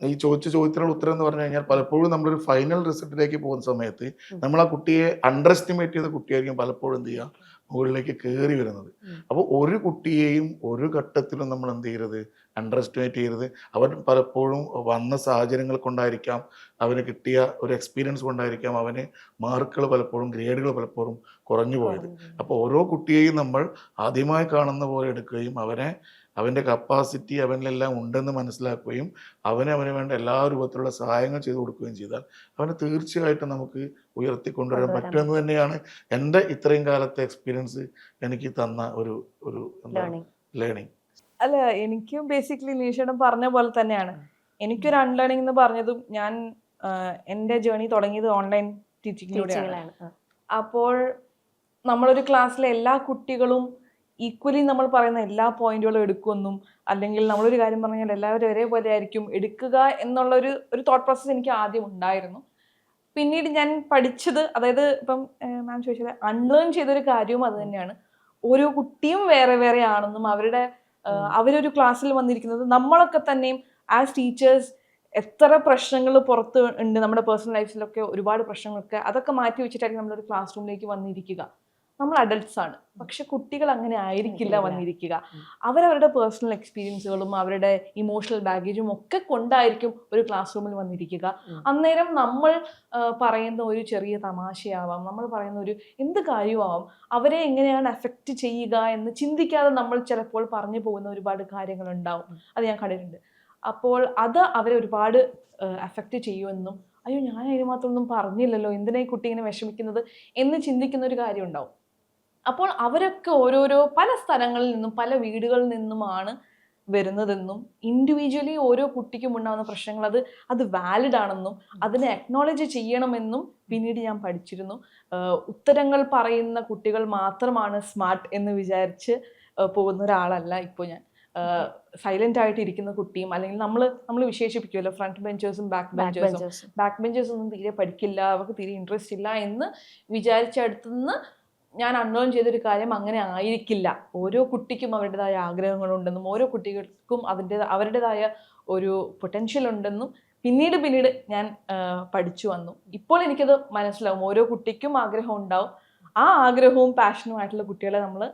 ഈ ചോദിച്ച ചോദ്യത്തിനുള്ള ഉത്തരം എന്ന് പറഞ്ഞു കഴിഞ്ഞാൽ പലപ്പോഴും നമ്മളൊരു ഫൈനൽ റിസൾട്ടിലേക്ക് പോകുന്ന സമയത്ത് നമ്മൾ ആ കുട്ടിയെ അണ്ടർ എസ്റ്റിമേറ്റ് ചെയ്ത കുട്ടിയായിരിക്കും പലപ്പോഴും എന്ത് ചെയ്യുക, മുകളിലേക്ക് കയറി വരുന്നത്. അപ്പോൾ ഒരു കുട്ടിയെയും ഒരു ഘട്ടത്തിലും നമ്മൾ എന്ത് ചെയ്യരുത്, അണ്ടർ എസ്റ്റിമേറ്റ് ചെയ്യരുത്. അവൻ പലപ്പോഴും വന്ന സാഹചര്യങ്ങൾ കൊണ്ടായിരിക്കാം, അവന് കിട്ടിയ ഒരു എക്സ്പീരിയൻസ് കൊണ്ടായിരിക്കാം അവന് മാർക്കുകൾ പലപ്പോഴും ഗ്രേഡുകൾ പലപ്പോഴും കുറഞ്ഞു പോയത്. അപ്പോൾ ഓരോ കുട്ടിയെയും നമ്മൾ ആദ്യമായി കാണുന്ന പോലെ എടുക്കുകയും അവൻ്റെ കപ്പാസിറ്റി അവനിലെല്ലാം ഉണ്ടെന്ന് മനസ്സിലാക്കുകയും അവന് വേണ്ട എല്ലാ രൂപത്തിലുള്ള സഹായങ്ങൾ ചെയ്തു കൊടുക്കുകയും ചെയ്താൽ അവനെ തീർച്ചയായിട്ടും നമുക്ക് ഉയർത്തിക്കൊണ്ടുവരാൻ പറ്റുമെന്ന് തന്നെയാണ് എൻ്റെ ഇത്രയും കാലത്തെ എക്സ്പീരിയൻസ് എനിക്ക് തന്ന ഒരു ലേണിംഗ്. അല്ല, എനിക്കും ബേസിക്കലി നീഷേടം പറഞ്ഞ പോലെ തന്നെയാണ്. എനിക്കൊരു അൺലേണിംഗ് എന്ന് പറഞ്ഞതും ഞാൻ എൻ്റെ ജേർണി തുടങ്ങിയത് ഓൺലൈൻ ടീച്ചിങ്ങിലൂടെയാണ്. അപ്പോൾ നമ്മളൊരു ക്ലാസ്സിലെ എല്ലാ കുട്ടികളും ഈക്വലി നമ്മൾ പറയുന്ന എല്ലാ പോയിന്റുകളും എടുക്കുമെന്നും, അല്ലെങ്കിൽ നമ്മളൊരു കാര്യം പറഞ്ഞാൽ എല്ലാവരും ഒരേപോലെ ആയിരിക്കും എടുക്കുക എന്നുള്ളൊരു തോട്ട് പ്രോസസ്സ് എനിക്ക് ആദ്യം ഉണ്ടായിരുന്നു. പിന്നീട് ഞാൻ പഠിച്ചത്, അതായത് ഇപ്പം മാം ചോദിച്ചത് അൺലേൺ ചെയ്തൊരു കാര്യവും അത് തന്നെയാണ്. ഓരോ കുട്ടിയും വേറെ വേറെ ആണെന്നും അവരൊരു ക്ലാസ്സിൽ വന്നിരിക്കുന്നത് നമ്മളൊക്കെ തന്നെയും ആസ് ടീച്ചേഴ്സ് എത്ര പ്രശ്നങ്ങൾ പുറത്ത് ഉണ്ട് നമ്മുടെ പേഴ്സണൽ ലൈഫിലൊക്കെ, ഒരുപാട് പ്രശ്നങ്ങളൊക്കെ അതൊക്കെ മാറ്റി വെച്ചിട്ടായിരിക്കും നമ്മളൊരു ക്ലാസ് റൂമിലേക്ക് വന്നിരിക്കുക. നമ്മൾ അഡൾട്ട്സ് ആണ്, പക്ഷെ കുട്ടികൾ അങ്ങനെ ആയിരിക്കില്ല വന്നിരിക്കുക. അവരവരുടെ പേഴ്സണൽ എക്സ്പീരിയൻസുകളും അവരുടെ ഇമോഷണൽ ബാഗേജും ഒക്കെ കൊണ്ടായിരിക്കും ഒരു ക്ലാസ് റൂമിൽ വന്നിരിക്കുക. അന്നേരം നമ്മൾ പറയുന്ന ഒരു ചെറിയ തമാശയാവാം, നമ്മൾ പറയുന്ന ഒരു എന്ത് കാര്യമാവാം, അവരെ എങ്ങനെയാണ് എഫക്റ്റ് ചെയ്യുക എന്ന് ചിന്തിക്കാതെ നമ്മൾ ചിലപ്പോൾ പറഞ്ഞു പോകുന്ന ഒരുപാട് കാര്യങ്ങളുണ്ടാവും. അത് ഞാൻ കണ്ടിട്ടുണ്ട്. അപ്പോൾ അത് അവരെ ഒരുപാട് എഫക്റ്റ് ചെയ്യുമെന്നും, അയ്യോ ഞാൻ അതിന് മാത്രമൊന്നും പറഞ്ഞില്ലല്ലോ, എന്തിനാ ഈ കുട്ടി ഇങ്ങനെ വിഷമിക്കുന്നത് എന്ന് ചിന്തിക്കുന്ന ഒരു കാര്യം ഉണ്ടാവും. അപ്പോൾ അവരൊക്കെ ഓരോരോ പല സ്ഥലങ്ങളിൽ നിന്നും പല വീടുകളിൽ നിന്നുമാണ് വരുന്നതെന്നും, ഇൻഡിവിജ്വലി ഓരോ കുട്ടിക്കും ഉണ്ടാകുന്ന പ്രശ്നങ്ങൾ അത് വാലിഡ് ആണെന്നും അതിനെ അക്നോളജ് ചെയ്യണമെന്നും പിന്നീട് ഞാൻ പഠിച്ചിരുന്നു. ഉത്തരങ്ങൾ പറയുന്ന കുട്ടികൾ മാത്രമാണ് സ്മാർട്ട് എന്ന് വിചാരിച്ച് പോകുന്ന ഒരാളല്ല ഇപ്പോൾ ഞാൻ. സൈലന്റ് ആയിട്ട് ഇരിക്കുന്ന കുട്ടിയും, അല്ലെങ്കിൽ നമ്മൾ വിശേഷിപ്പിക്കുമല്ലോ ഫ്രണ്ട് ബെഞ്ചേഴ്സും ബാക്ക് ബെഞ്ചേഴ്സും ഒന്നും തീരെ പഠിക്കില്ല, അവർക്ക് തീരെ ഇൻട്രസ്റ്റ് ഇല്ല എന്ന് വിചാരിച്ചടുത്തുനിന്ന് ഞാൻ അൺലേൺ ചെയ്തൊരു കാര്യം അങ്ങനെ ആയിരിക്കില്ല. ഓരോ കുട്ടിക്കും അവരുടേതായ ആഗ്രഹങ്ങളുണ്ടെന്നും ഓരോ കുട്ടികൾക്കും അവരുടേതായ ഒരു പൊട്ടൻഷ്യൽ ഉണ്ടെന്നും പിന്നീട് ഞാൻ പഠിച്ചു വന്നു. ഇപ്പോൾ എനിക്കത് മനസ്സിലാവും. ഓരോ കുട്ടിക്കും ആഗ്രഹം ഉണ്ടാവും. ആ ആഗ്രഹവും പാഷനുമായിട്ടുള്ള കുട്ടികളെ നമ്മൾ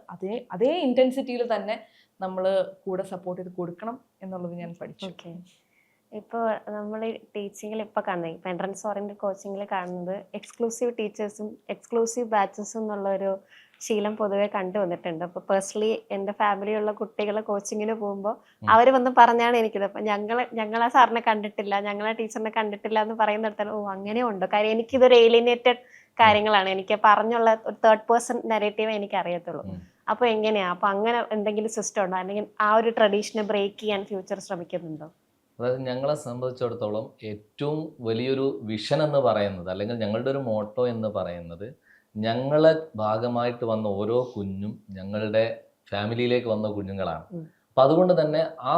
അതേ ഇൻറ്റൻസിറ്റിയിൽ തന്നെ നമ്മൾ കൂടെ സപ്പോർട്ട് ചെയ്ത് കൊടുക്കണം എന്നുള്ളത് ഞാൻ പഠിച്ചു. ഇപ്പോൾ നമ്മൾ ടീച്ചിങ്ങിൽ ഇപ്പോൾ കാണുന്നത്, ഇപ്പോൾ എൻട്രൻസ് ഓറിയൻറ്റഡ് കോച്ചിങ്ങിൽ കാണുന്നത് എക്സ്ക്ലൂസീവ് ടീച്ചേഴ്സും എക്സ്ക്ലൂസീവ് ബാച്ചസും എന്നുള്ളൊരു ശീലം പൊതുവെ കണ്ടുവന്നിട്ടുണ്ട്. അപ്പോൾ പേഴ്സണലി എൻ്റെ ഫാമിലിയുള്ള കുട്ടികൾ കോച്ചിങ്ങിന് പോകുമ്പോൾ അവർ വന്ന് പറഞ്ഞാണ് എനിക്കിത്, അപ്പം ഞങ്ങളെ സാറിനെ കണ്ടിട്ടില്ല, ഞങ്ങളെ ടീച്ചറിനെ കണ്ടിട്ടില്ല എന്ന് പറയുന്നിടത്താണ്, ഓ അങ്ങനെയുണ്ടോ, കാര്യം എനിക്കിതൊരു ഏലിനേറ്റഡ് കാര്യങ്ങളാണ്, എനിക്ക് പറഞ്ഞുള്ള ഒരു തേർഡ് പേഴ്സൺ നെറേറ്റീവ് എനിക്ക് അറിയത്തുള്ളൂ. അപ്പോൾ എങ്ങനെയാ, അപ്പോൾ അങ്ങനെ എന്തെങ്കിലും സിസ്റ്റം ഉണ്ടോ, അല്ലെങ്കിൽ ആ ഒരു ട്രഡീഷനെ ബ്രേക്ക് ചെയ്യാൻ ഫ്യൂച്ചർ ശ്രമിക്കുന്നുണ്ടോ? അതായത് ഞങ്ങളെ സംബന്ധിച്ചിടത്തോളം ഏറ്റവും വലിയൊരു വിഷൻ എന്ന് പറയുന്നത്, അല്ലെങ്കിൽ ഞങ്ങളുടെ ഒരു മോട്ടോ എന്ന് പറയുന്നത്, ഞങ്ങളെ ഭാഗമായിട്ട് വന്ന ഓരോ കുഞ്ഞും ഞങ്ങളുടെ ഫാമിലിയിലേക്ക് വന്ന കുഞ്ഞുങ്ങളാണ്. അപ്പം അതുകൊണ്ട് തന്നെ ആ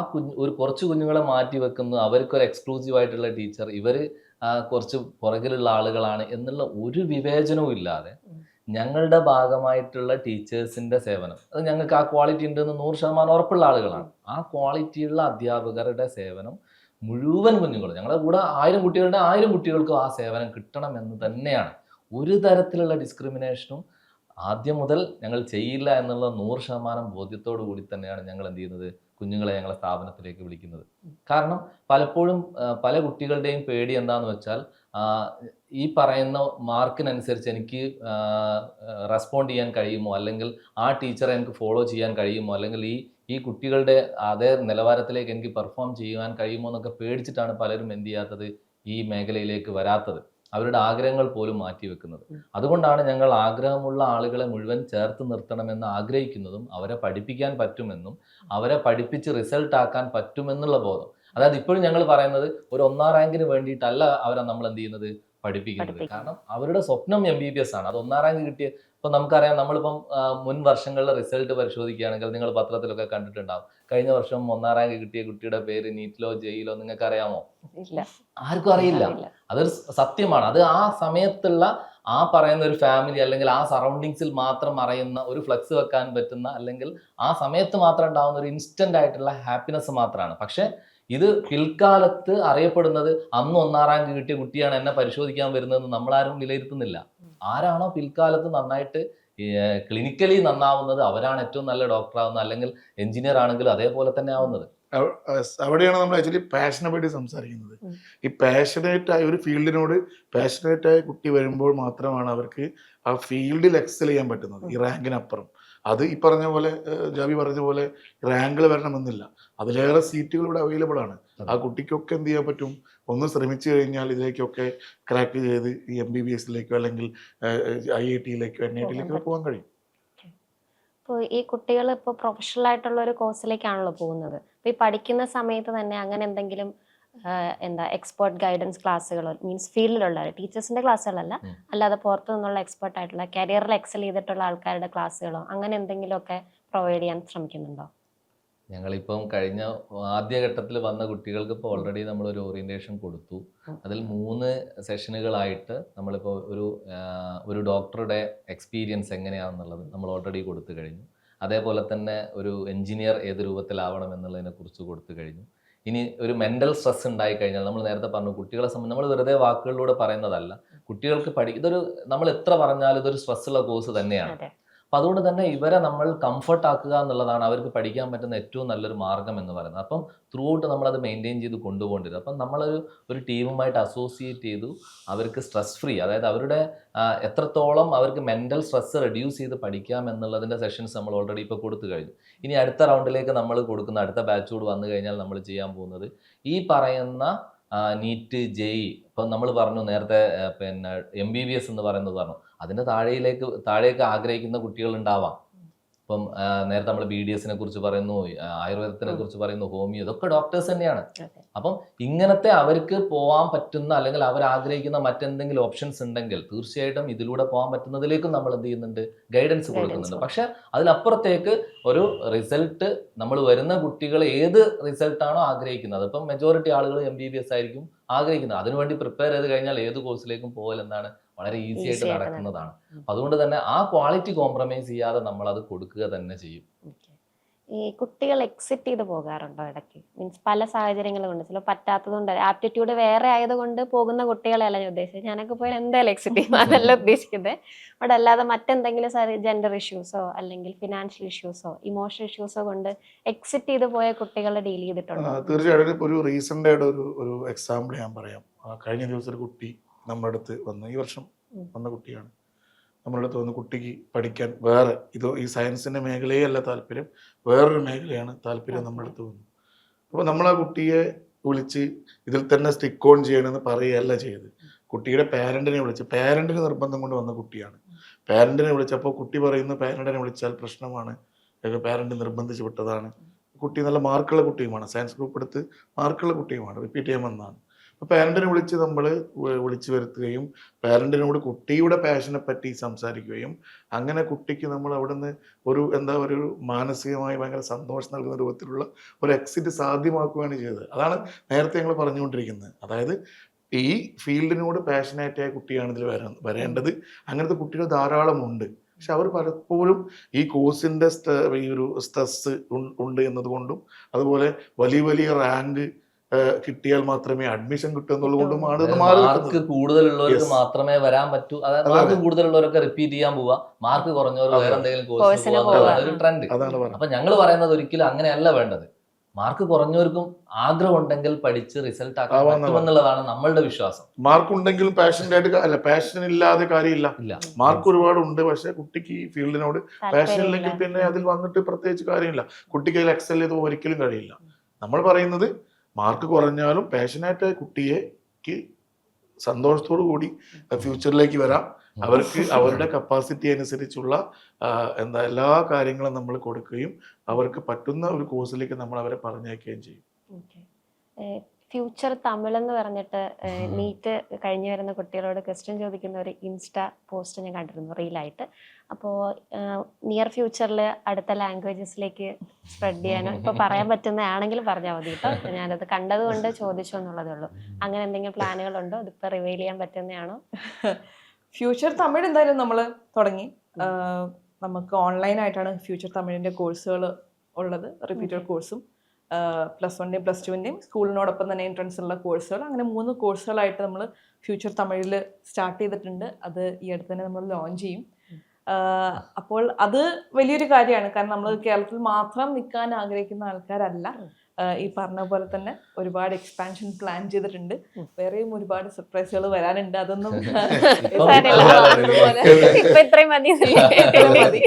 കുറച്ച് കുഞ്ഞുങ്ങളെ മാറ്റി വെക്കുന്നു, അവർക്കൊരു എക്സ്ക്ലൂസീവ് ആയിട്ടുള്ള ടീച്ചർ, ഇവർ കുറച്ച് പുറകിലുള്ള ആളുകളാണ് എന്നുള്ള ഒരു വിവേചനവും ഇല്ലാതെ ഞങ്ങളുടെ ഭാഗമായിട്ടുള്ള ടീച്ചേഴ്സിൻ്റെ സേവനം, അത് ഞങ്ങൾക്ക് ആ ക്വാളിറ്റി ഉണ്ടെന്ന് 100% ഉറപ്പുള്ള ആളുകളാണ്. ആ ക്വാളിറ്റിയുള്ള അധ്യാപകരുടെ സേവനം മുഴുവൻ കുഞ്ഞുങ്ങളും, ഞങ്ങളുടെ കൂടെ 1000 കുട്ടികളുടെ 1000 കുട്ടികൾക്കും ആ സേവനം കിട്ടണം എന്ന് തന്നെയാണ്. ഒരു തരത്തിലുള്ള ഡിസ്ക്രിമിനേഷനും ആദ്യം മുതൽ ഞങ്ങൾ ചെയ്യില്ല എന്നുള്ള 100% ബോധ്യത്തോടു കൂടി തന്നെയാണ് ഞങ്ങൾ എന്ത് ചെയ്യുന്നത്, കുഞ്ഞുങ്ങളെ ഞങ്ങളെ സ്ഥാപനത്തിലേക്ക് വിളിക്കുന്നത്. കാരണം പലപ്പോഴും പല കുട്ടികളുടെയും പേടി എന്താണെന്ന് വെച്ചാൽ, ഈ പറയുന്ന മാർക്കിനനുസരിച്ച് എനിക്ക് റെസ്പോണ്ട് ചെയ്യാൻ കഴിയുമോ, അല്ലെങ്കിൽ ആ ടീച്ചറെ എനിക്ക് ഫോളോ ചെയ്യാൻ കഴിയുമോ, അല്ലെങ്കിൽ ഈ കുട്ടികളുടെ അതേ നിലവാരത്തിലേക്ക് എനിക്ക് പെർഫോം ചെയ്യാൻ കഴിയുമോ എന്നൊക്കെ പേടിച്ചിട്ടാണ് പലരും എന്ത് ചെയ്യാത്തത്, ഈ മേഖലയിലേക്ക് വരാത്തത്. അവരുടെ ആഗ്രഹങ്ങൾ പോലും മാറ്റിവെക്കുന്നത്. അതുകൊണ്ടാണ് ഞങ്ങൾ ആഗ്രഹമുള്ള ആളുകളെ മുഴുവൻ ചേർത്ത് നിർത്തണമെന്ന് ആഗ്രഹിക്കുന്നതും അവരെ പഠിപ്പിക്കാൻ പറ്റുമെന്നും അവരെ പഠിപ്പിച്ച് റിസൾട്ട് ആക്കാൻ പറ്റുമെന്നുള്ള ബോധം. അതായത് ഇപ്പോഴും ഞങ്ങൾ പറയുന്നത് ഒരു 1ാം റാങ്കിന് വേണ്ടിയിട്ടല്ല അവരെ നമ്മൾ എന്ത് ചെയ്യുന്നത്, പഠിപ്പിക്കുന്നത്. കാരണം അവരുടെ സ്വപ്നം MBBS ആണ്. അത് 1ാം റാങ്ക് കിട്ടിയ, ഇപ്പം നമുക്കറിയാം, നമ്മളിപ്പം മുൻ വർഷങ്ങളിലെ റിസൾട്ട് പരിശോധിക്കുകയാണെങ്കിൽ നിങ്ങൾ പത്രത്തിലൊക്കെ കണ്ടിട്ടുണ്ടാവും, കഴിഞ്ഞ വർഷം 1ാം റാങ്ക് കിട്ടിയ കുട്ടിയുടെ പേര് നീറ്റിലോ ജയിലോ നിങ്ങൾക്ക് അറിയാമോ? ആർക്കും അറിയില്ല. അതൊരു സത്യമാണ്. അത് ആ സമയത്തുള്ള ആ പറയുന്ന ഒരു ഫാമിലി അല്ലെങ്കിൽ ആ സറൗണ്ടിങ്സിൽ മാത്രം അറിയുന്ന ഒരു ഫ്ലെക്സ് വെക്കാൻ പറ്റുന്ന, അല്ലെങ്കിൽ ആ സമയത്ത് മാത്രം ഉണ്ടാവുന്ന ഒരു ഇൻസ്റ്റന്റ് ആയിട്ടുള്ള ഹാപ്പിനെസ് മാത്രമാണ്. പക്ഷെ ഇത് പിൽക്കാലത്ത് അറിയപ്പെടുന്നത് അന്ന് 1ാം റാങ്ക് കിട്ടിയ കുട്ടിയാണ് എന്നെ പരിശോധിക്കാൻ വരുന്നതെന്ന് നമ്മളാരും വിലയിരുത്തുന്നില്ല. ആരാണോ പിൽക്കാലത്ത് നന്നായിട്ട് ക്ലിനിക്കലി നന്നാവുന്നത് അവരാണ് ഏറ്റവും നല്ല ഡോക്ടർ ആവുന്നത്, അല്ലെങ്കിൽ എഞ്ചിനീയർ ആണെങ്കിലും അതേപോലെ തന്നെ ആവുന്നത്. അവിടെയാണ് നമ്മൾ ആക്ച്വലി പാഷനെ പറ്റി സംസാരിക്കുന്നത്. ഈ പാഷനേറ്റ് ആയ ഒരു ഫീൽഡിനോട് പാഷനേറ്റ് ആയ കുട്ടി വരുമ്പോൾ മാത്രമാണ് അവർക്ക് ആ ഫീൽഡിൽ എക്സൽ ചെയ്യാൻ പറ്റുന്നത്, ഈ റാങ്കിനപ്പുറം. അത് ഈ പറഞ്ഞ പോലെ ജാബി പറഞ്ഞ പോലെ റാങ്കിൽ വരണമെന്നില്ല, അതിലേറെ സീറ്റുകൾ ഇവിടെ അവൈലബിൾ ആണ്. ആ കുട്ടിക്കൊക്കെ എന്ത് ചെയ്യാൻ പറ്റും, ഒന്ന് ശ്രമിച്ചു കഴിഞ്ഞാൽ ഇതിലേക്കൊക്കെ ക്രാക്ക് ചെയ്ത് ഈ MBBSയിലേക്കോ അല്ലെങ്കിൽ IITയിലേക്കോ NITയിലേക്കോ പോകാൻ കഴിയും. ഇപ്പോൾ ഈ കുട്ടികൾ ഇപ്പോൾ പ്രൊഫഷണൽ ആയിട്ടുള്ള ഒരു കോഴ്സിലേക്കാണല്ലോ പോകുന്നത്. അപ്പോൾ ഈ പഠിക്കുന്ന സമയത്ത് തന്നെ അങ്ങനെ എന്തെങ്കിലും എക്സ്പേർട്ട് ഗൈഡൻസ് ക്ലാസ്സുകളോ, മീൻസ് ഫീൽഡിലുള്ള ടീച്ചേഴ്സിന്റെ ക്ലാസ്സുകളല്ല, അല്ലാതെ പുറത്തു നിന്നുള്ള എക്സ്പേർട്ട് ആയിട്ടുള്ള കരിയറിൽ എക്സൽ ചെയ്തിട്ടുള്ള ആൾക്കാരുടെ ക്ലാസ്സുകളോ അങ്ങനെ എന്തെങ്കിലുമൊക്കെ പ്രൊവൈഡ് ചെയ്യാൻ ശ്രമിക്കുന്നുണ്ടോ? ഞങ്ങളിപ്പം കഴിഞ്ഞ ആദ്യഘട്ടത്തിൽ വന്ന കുട്ടികൾക്ക് ഇപ്പോൾ ഓൾറെഡി നമ്മളൊരു ഓറിയന്റേഷൻ കൊടുത്തു. അതിൽ 3 സെഷനുകളായിട്ട് നമ്മളിപ്പോൾ ഒരു ഡോക്ടറുടെ എക്സ്പീരിയൻസ് എങ്ങനെയാണെന്നുള്ളത് നമ്മൾ ഓൾറെഡി കൊടുത്തു കഴിഞ്ഞു. അതേപോലെ തന്നെ ഒരു എഞ്ചിനീയർ ഏത് രൂപത്തിലാവണം എന്നുള്ളതിനെ കുറിച്ച് കൊടുത്തു കഴിഞ്ഞു. ഇനി ഒരു മെൻ്റൽ സ്ട്രെസ് ഉണ്ടായി കഴിഞ്ഞാൽ, നമ്മൾ നേരത്തെ പറഞ്ഞു, കുട്ടികളെ സംബന്ധിച്ച് നമ്മൾ വെറുതെ വാക്കുകളിലൂടെ പറയുന്നതല്ല, കുട്ടികൾക്ക് ഇതൊരു നമ്മൾ എത്ര പറഞ്ഞാലും ഇതൊരു സ്ട്രെസ്സുള്ള കോഴ്സ് തന്നെയാണ്. അപ്പം അതുകൊണ്ട് തന്നെ ഇവരെ നമ്മൾ കംഫർട്ട് ആക്കുക എന്നുള്ളതാണ് അവർക്ക് പഠിക്കാൻ പറ്റുന്ന ഏറ്റവും നല്ലൊരു മാർഗം എന്ന് പറയുന്നത്. അപ്പം ത്രൂ ഔട്ട് നമ്മളത് മെയിൻറ്റെയിൻ ചെയ്ത് കൊണ്ടുപോകേണ്ടത്. അപ്പം നമ്മളൊരു ടീമുമായിട്ട് അസോസിയേറ്റ് ചെയ്തു അവർക്ക് സ്ട്രെസ് ഫ്രീ, അതായത് അവരുടെ എത്രത്തോളം അവർക്ക് മെൻ്റൽ സ്ട്രെസ് റെഡ്യൂസ് ചെയ്ത് പഠിക്കാം എന്നുള്ളതിൻ്റെ സെഷൻസ് നമ്മൾ ഓൾറെഡി ഇപ്പോൾ കൊടുത്തു കഴിഞ്ഞു. ഇനി അടുത്ത റൗണ്ടിലേക്ക് നമ്മൾ കൊടുക്കുന്ന അടുത്ത ബാച്ചോട് വന്നു കഴിഞ്ഞാൽ നമ്മൾ ചെയ്യാൻ പോകുന്നത് ഈ പറയുന്ന നീറ്റ് JEE, ഇപ്പം നമ്മൾ പറഞ്ഞു നേരത്തെ, പിന്നെ MBBS എന്ന് പറയുന്നത് പറഞ്ഞു, അതിൻ്റെ താഴേക്ക് ആഗ്രഹിക്കുന്ന കുട്ടികളുണ്ടാവാം. ഇപ്പം നേരത്തെ നമ്മൾ BDSനെ കുറിച്ച് പറയുന്നു, ആയുർവേദത്തിനെ കുറിച്ച് പറയുന്നു, ഹോമിയോ, ഇതൊക്കെ ഡോക്ടേഴ്സ് തന്നെയാണ്. അപ്പം ഇങ്ങനത്തെ അവർക്ക് പോകാൻ പറ്റുന്ന, അല്ലെങ്കിൽ അവർ ആഗ്രഹിക്കുന്ന മറ്റെന്തെങ്കിലും ഓപ്ഷൻസ് ഉണ്ടെങ്കിൽ തീർച്ചയായിട്ടും ഇതിലൂടെ പോകാൻ പറ്റുന്നതിലേക്കും നമ്മൾ എന്ത് ചെയ്യുന്നുണ്ട്, ഗൈഡൻസ് കൊടുക്കുന്നുണ്ട്. പക്ഷെ അതിനപ്പുറത്തേക്ക് ഒരു റിസൾട്ട്, നമ്മൾ വരുന്ന കുട്ടികൾ ഏത് റിസൾട്ടാണോ ആഗ്രഹിക്കുന്നത്, ഇപ്പം മെജോറിറ്റി ആളുകൾ MBBS ആയിരിക്കും ആഗ്രഹിക്കുന്നത്, അതിനുവേണ്ടി പ്രിപ്പയർ ചെയ്ത് കഴിഞ്ഞാൽ ഏത് കോഴ്സിലേക്കും പോകൽ എന്താണ് വളരെ ഈസി ആയിട്ട് നടക്കുന്നതാണ്. അതുകൊണ്ട് തന്നെ ആ ക്വാളിറ്റി കോംപ്രമൈസ് ചെയ്യാതെ നമ്മൾ അത് കൊടുക്കുക തന്നെ ചെയ്യും. ഈ കുട്ടികൾ എക്സിറ്റ് ചെയ്ത് പോകാറുണ്ടോ ഇടയ്ക്ക്? മീൻസ് പല സാഹചര്യങ്ങളും ഉണ്ട്, ചില പറ്റാത്തതുകൊണ്ട്, ആപ്റ്റിറ്റ്യൂഡ് വേറെ ആയതുകൊണ്ട് പോകുന്ന കുട്ടികളെയല്ല ഞാൻ ഉദ്ദേശിച്ചത്. ഞാനൊക്കെ പോയാൽ എന്തായാലും എക്സിറ്റ് ചെയ്യും, അതല്ല ഉദ്ദേശിക്കുന്നത്. അവിടെ അല്ലാതെ മറ്റെന്തെങ്കിലും ജെൻഡർ ഇഷ്യൂസോ അല്ലെങ്കിൽ ഫിനാൻഷ്യൽ ഇഷ്യൂസോ ഇമോഷണൽ ഇഷ്യൂസോ കൊണ്ട് എക്സിറ്റ് ചെയ്ത് പോയ കുട്ടികളെ ഡീൽ ചെയ്തിട്ടുണ്ടോ? തീർച്ചയായിട്ടും. ഒരു റീസെന്റ് ആയിട്ട് ഒരു എക്സാമ്പിൾ ഞാൻ പറയാം. കഴിഞ്ഞ ദിവസം ഒരു കുട്ടി നമ്മുടെ അടുത്ത് വന്ന്, ഈ വർഷം വന്ന കുട്ടിയാണ്, നമ്മുടെ അടുത്ത് വന്ന് കുട്ടിക്ക് പഠിക്കാൻ വേറെ ഈ സയൻസിൻ്റെ മേഖലയല്ല താല്പര്യം, വേറൊരു മേഖലയാണ് താല്പര്യം നമ്മുടെ അടുത്ത് വന്നു. അപ്പോൾ നമ്മൾ ആ കുട്ടിയെ വിളിച്ച് ഇതിൽ തന്നെ സ്റ്റിക്ക് ഓൺ ചെയ്യണമെന്ന് പറയുകയല്ല ചെയ്ത്, കുട്ടിയുടെ പാരൻറ്റിനെ വിളിച്ച്, പാരൻറ്റിന് നിർബന്ധം കൊണ്ട് വന്ന കുട്ടിയാണ്. പാരൻറ്റിനെ വിളിച്ചപ്പോൾ കുട്ടി പറയുന്നു പാരൻറ്റിനെ വിളിച്ചാൽ പ്രശ്നമാണ്, പാരൻറ്റ് നിർബന്ധിച്ച് വിട്ടതാണ്. കുട്ടി നല്ല മാർക്കുള്ള കുട്ടിയുമാണ്, സയൻസ് ഗ്രൂപ്പ് എടുത്ത് മാർക്കുള്ള കുട്ടിയുമാണ്, റിപ്പീറ്റ് ചെയ്യാൻ വന്നതാണ്. അപ്പോൾ പാരൻറ്റിനെ വിളിച്ച് വരുത്തുകയും പാരൻറ്റിനോട് കുട്ടിയുടെ പാഷനെ പറ്റി സംസാരിക്കുകയും അങ്ങനെ കുട്ടിക്ക് നമ്മൾ അവിടുന്ന് ഒരു മാനസികമായി ഭയങ്കര സന്തോഷം നൽകുന്ന രൂപത്തിലുള്ള ഒരു എക്സിറ്റ് സാധ്യമാക്കുകയാണ് ചെയ്തത്. അതാണ് നേരത്തെ ഞങ്ങൾ പറഞ്ഞുകൊണ്ടിരിക്കുന്നത്. അതായത് ഈ ഫീൽഡിനോട് പാഷനേറ്റായ കുട്ടിയാണ് ഇതിൽ വരേണ്ടത്. അങ്ങനത്തെ കുട്ടികൾ ധാരാളമുണ്ട്. പക്ഷെ അവർ പലപ്പോഴും ഈ കോഴ്സിൻ്റെ ഈ ഒരു സ്ട്രെസ് ഉണ്ട് എന്നതുകൊണ്ടും, അതുപോലെ വലിയ റാങ്ക് കിട്ടിയാൽ മാത്രമേ അഡ്മിഷൻ കിട്ടൂ എന്നുള്ളതുകൊണ്ടും മാർക്ക് കൂടുതലുള്ളവർക്ക് മാത്രമേ വരാൻ പറ്റൂ. അതായത് മാർക്ക് കൂടുതലുള്ളവരൊക്കെ റിപ്പീറ്റ് ചെയ്യാൻ പോവാ, മാർക്ക് കുറഞ്ഞവർ വേറെ എന്തെങ്കിലും കോഴ്സിന് പോകാൻ ഒരു ട്രെൻഡ്. അപ്പൊ ഞങ്ങൾ പറയുന്നത് ഒരിക്കലും അങ്ങനെയല്ല വേണ്ടത്. മാർക്ക് കുറഞ്ഞവർക്കും ആഗ്രഹം ഉണ്ടെങ്കിൽ പഠിച്ച് റിസൾട്ട് ആക്കാൻ പറ്റുമെന്നുള്ളതാണ് നമ്മളുടെ വിശ്വാസം. മാർക്ക് ഉണ്ടെങ്കിലും പാഷൻ ഇല്ലാതെ കാര്യമില്ല. മാർക്ക് ഒരുപാടുണ്ട്, പക്ഷെ കുട്ടിക്ക് ഈ ഫീൽഡിനോട് പാഷൻ ഇല്ലെങ്കിൽ പിന്നെ അതിൽ വന്നിട്ട് പ്രത്യേകിച്ച് കാര്യമില്ല. കുട്ടിക്ക് അതിൽ എക്സൽ ചെയ്ത് ഒരിക്കലും കഴിയില്ല. നമ്മൾ പറയുന്നത് മാർക്ക് കുറഞ്ഞാലും പാഷനായിട്ട് കുട്ടിക്ക് സന്തോഷത്തോടു കൂടി ഫ്യൂച്ചറിലേക്ക് വരാം. അവർക്ക് അവരുടെ കപ്പാസിറ്റി അനുസരിച്ചുള്ള എല്ലാ കാര്യങ്ങളും നമ്മൾ കൊടുക്കുകയും അവർക്ക് പറ്റുന്ന ഒരു കോഴ്സിലേക്ക് നമ്മൾ അവരെ പറഞ്ഞയക്കുകയും ചെയ്യും. ഫ്യൂച്ചർ തമിഴ് എന്ന് പറഞ്ഞിട്ട് നീറ്റ് കഴിഞ്ഞു വരുന്ന കുട്ടികളോട് ക്വസ്റ്റ്യൻ ചോദിക്കുന്ന ഒരു ഇൻസ്റ്റാ പോസ്റ്റ് ഞാൻ കണ്ടിരുന്നു റീലായിട്ട്. അപ്പോൾ നിയർ ഫ്യൂച്ചറിൽ അടുത്ത ലാംഗ്വേജസിലേക്ക് സ്പ്രെഡ് ചെയ്യാനോ ഇപ്പൊ പറയാൻ പറ്റുന്നതാണെങ്കിൽ പറഞ്ഞാൽ മതി കേട്ടോ. ഞാനത് കണ്ടതുകൊണ്ട് ചോദിച്ചു എന്നുള്ളതേ ഉള്ളൂ. അങ്ങനെ എന്തെങ്കിലും പ്ലാനുകളുണ്ടോ? ഇതിപ്പോൾ റിവീൽ ചെയ്യാൻ പറ്റുന്നതാണോ? ഫ്യൂച്ചർ തമിഴ് എന്തായാലും നമ്മൾ തുടങ്ങി. നമുക്ക് ഓൺലൈനായിട്ടാണ് ഫ്യൂച്ചർ തമിഴിൻ്റെ കോഴ്സുകൾ ഉള്ളത്, റിപ്പീറ്റഡ് കോഴ്സും +1ൻ്റെയും +2ൻ്റെയും സ്കൂളിനോടൊപ്പം തന്നെ എൻട്രൻസ് ഉള്ള കോഴ്സുകൾ. അങ്ങനെ 3 കോഴ്സുകളായിട്ട് നമ്മൾ ഫ്യൂച്ചർ തമിഴിൽ സ്റ്റാർട്ട് ചെയ്തിട്ടുണ്ട്. അത് ഈ അടുത്ത് തന്നെ നമ്മൾ ലോഞ്ച് ചെയ്യും. അപ്പോൾ അത് വലിയൊരു കാര്യമാണ്. കാരണം നമ്മൾ കേരളത്തിൽ മാത്രം നിൽക്കാൻ ആഗ്രഹിക്കുന്ന ആൾക്കാരല്ല. ഈ പറഞ്ഞ പോലെ തന്നെ ഒരുപാട് എക്സ്പാൻഷൻ പ്ലാൻ ചെയ്തിട്ടുണ്ട്. വേറെയും ഒരുപാട് സർപ്രൈസുകൾ വരാനുണ്ട്. അതൊന്നും ഇപ്പൊ ഇത്രയും മതി.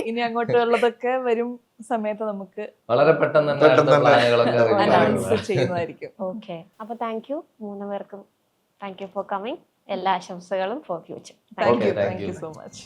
ഇനി അങ്ങോട്ടുള്ളതൊക്കെ വരും സമയത്ത് നമുക്ക് വളരെ പെട്ടെന്ന് അനൗൺസ് ചെയ്യുന്നതായിരിക്കും. ഓക്കെ, അപ്പൊ താങ്ക് യു 3 പേർക്കും. Thank you for coming. എല്ലാ ആശംസകളും for future. Thank you so much.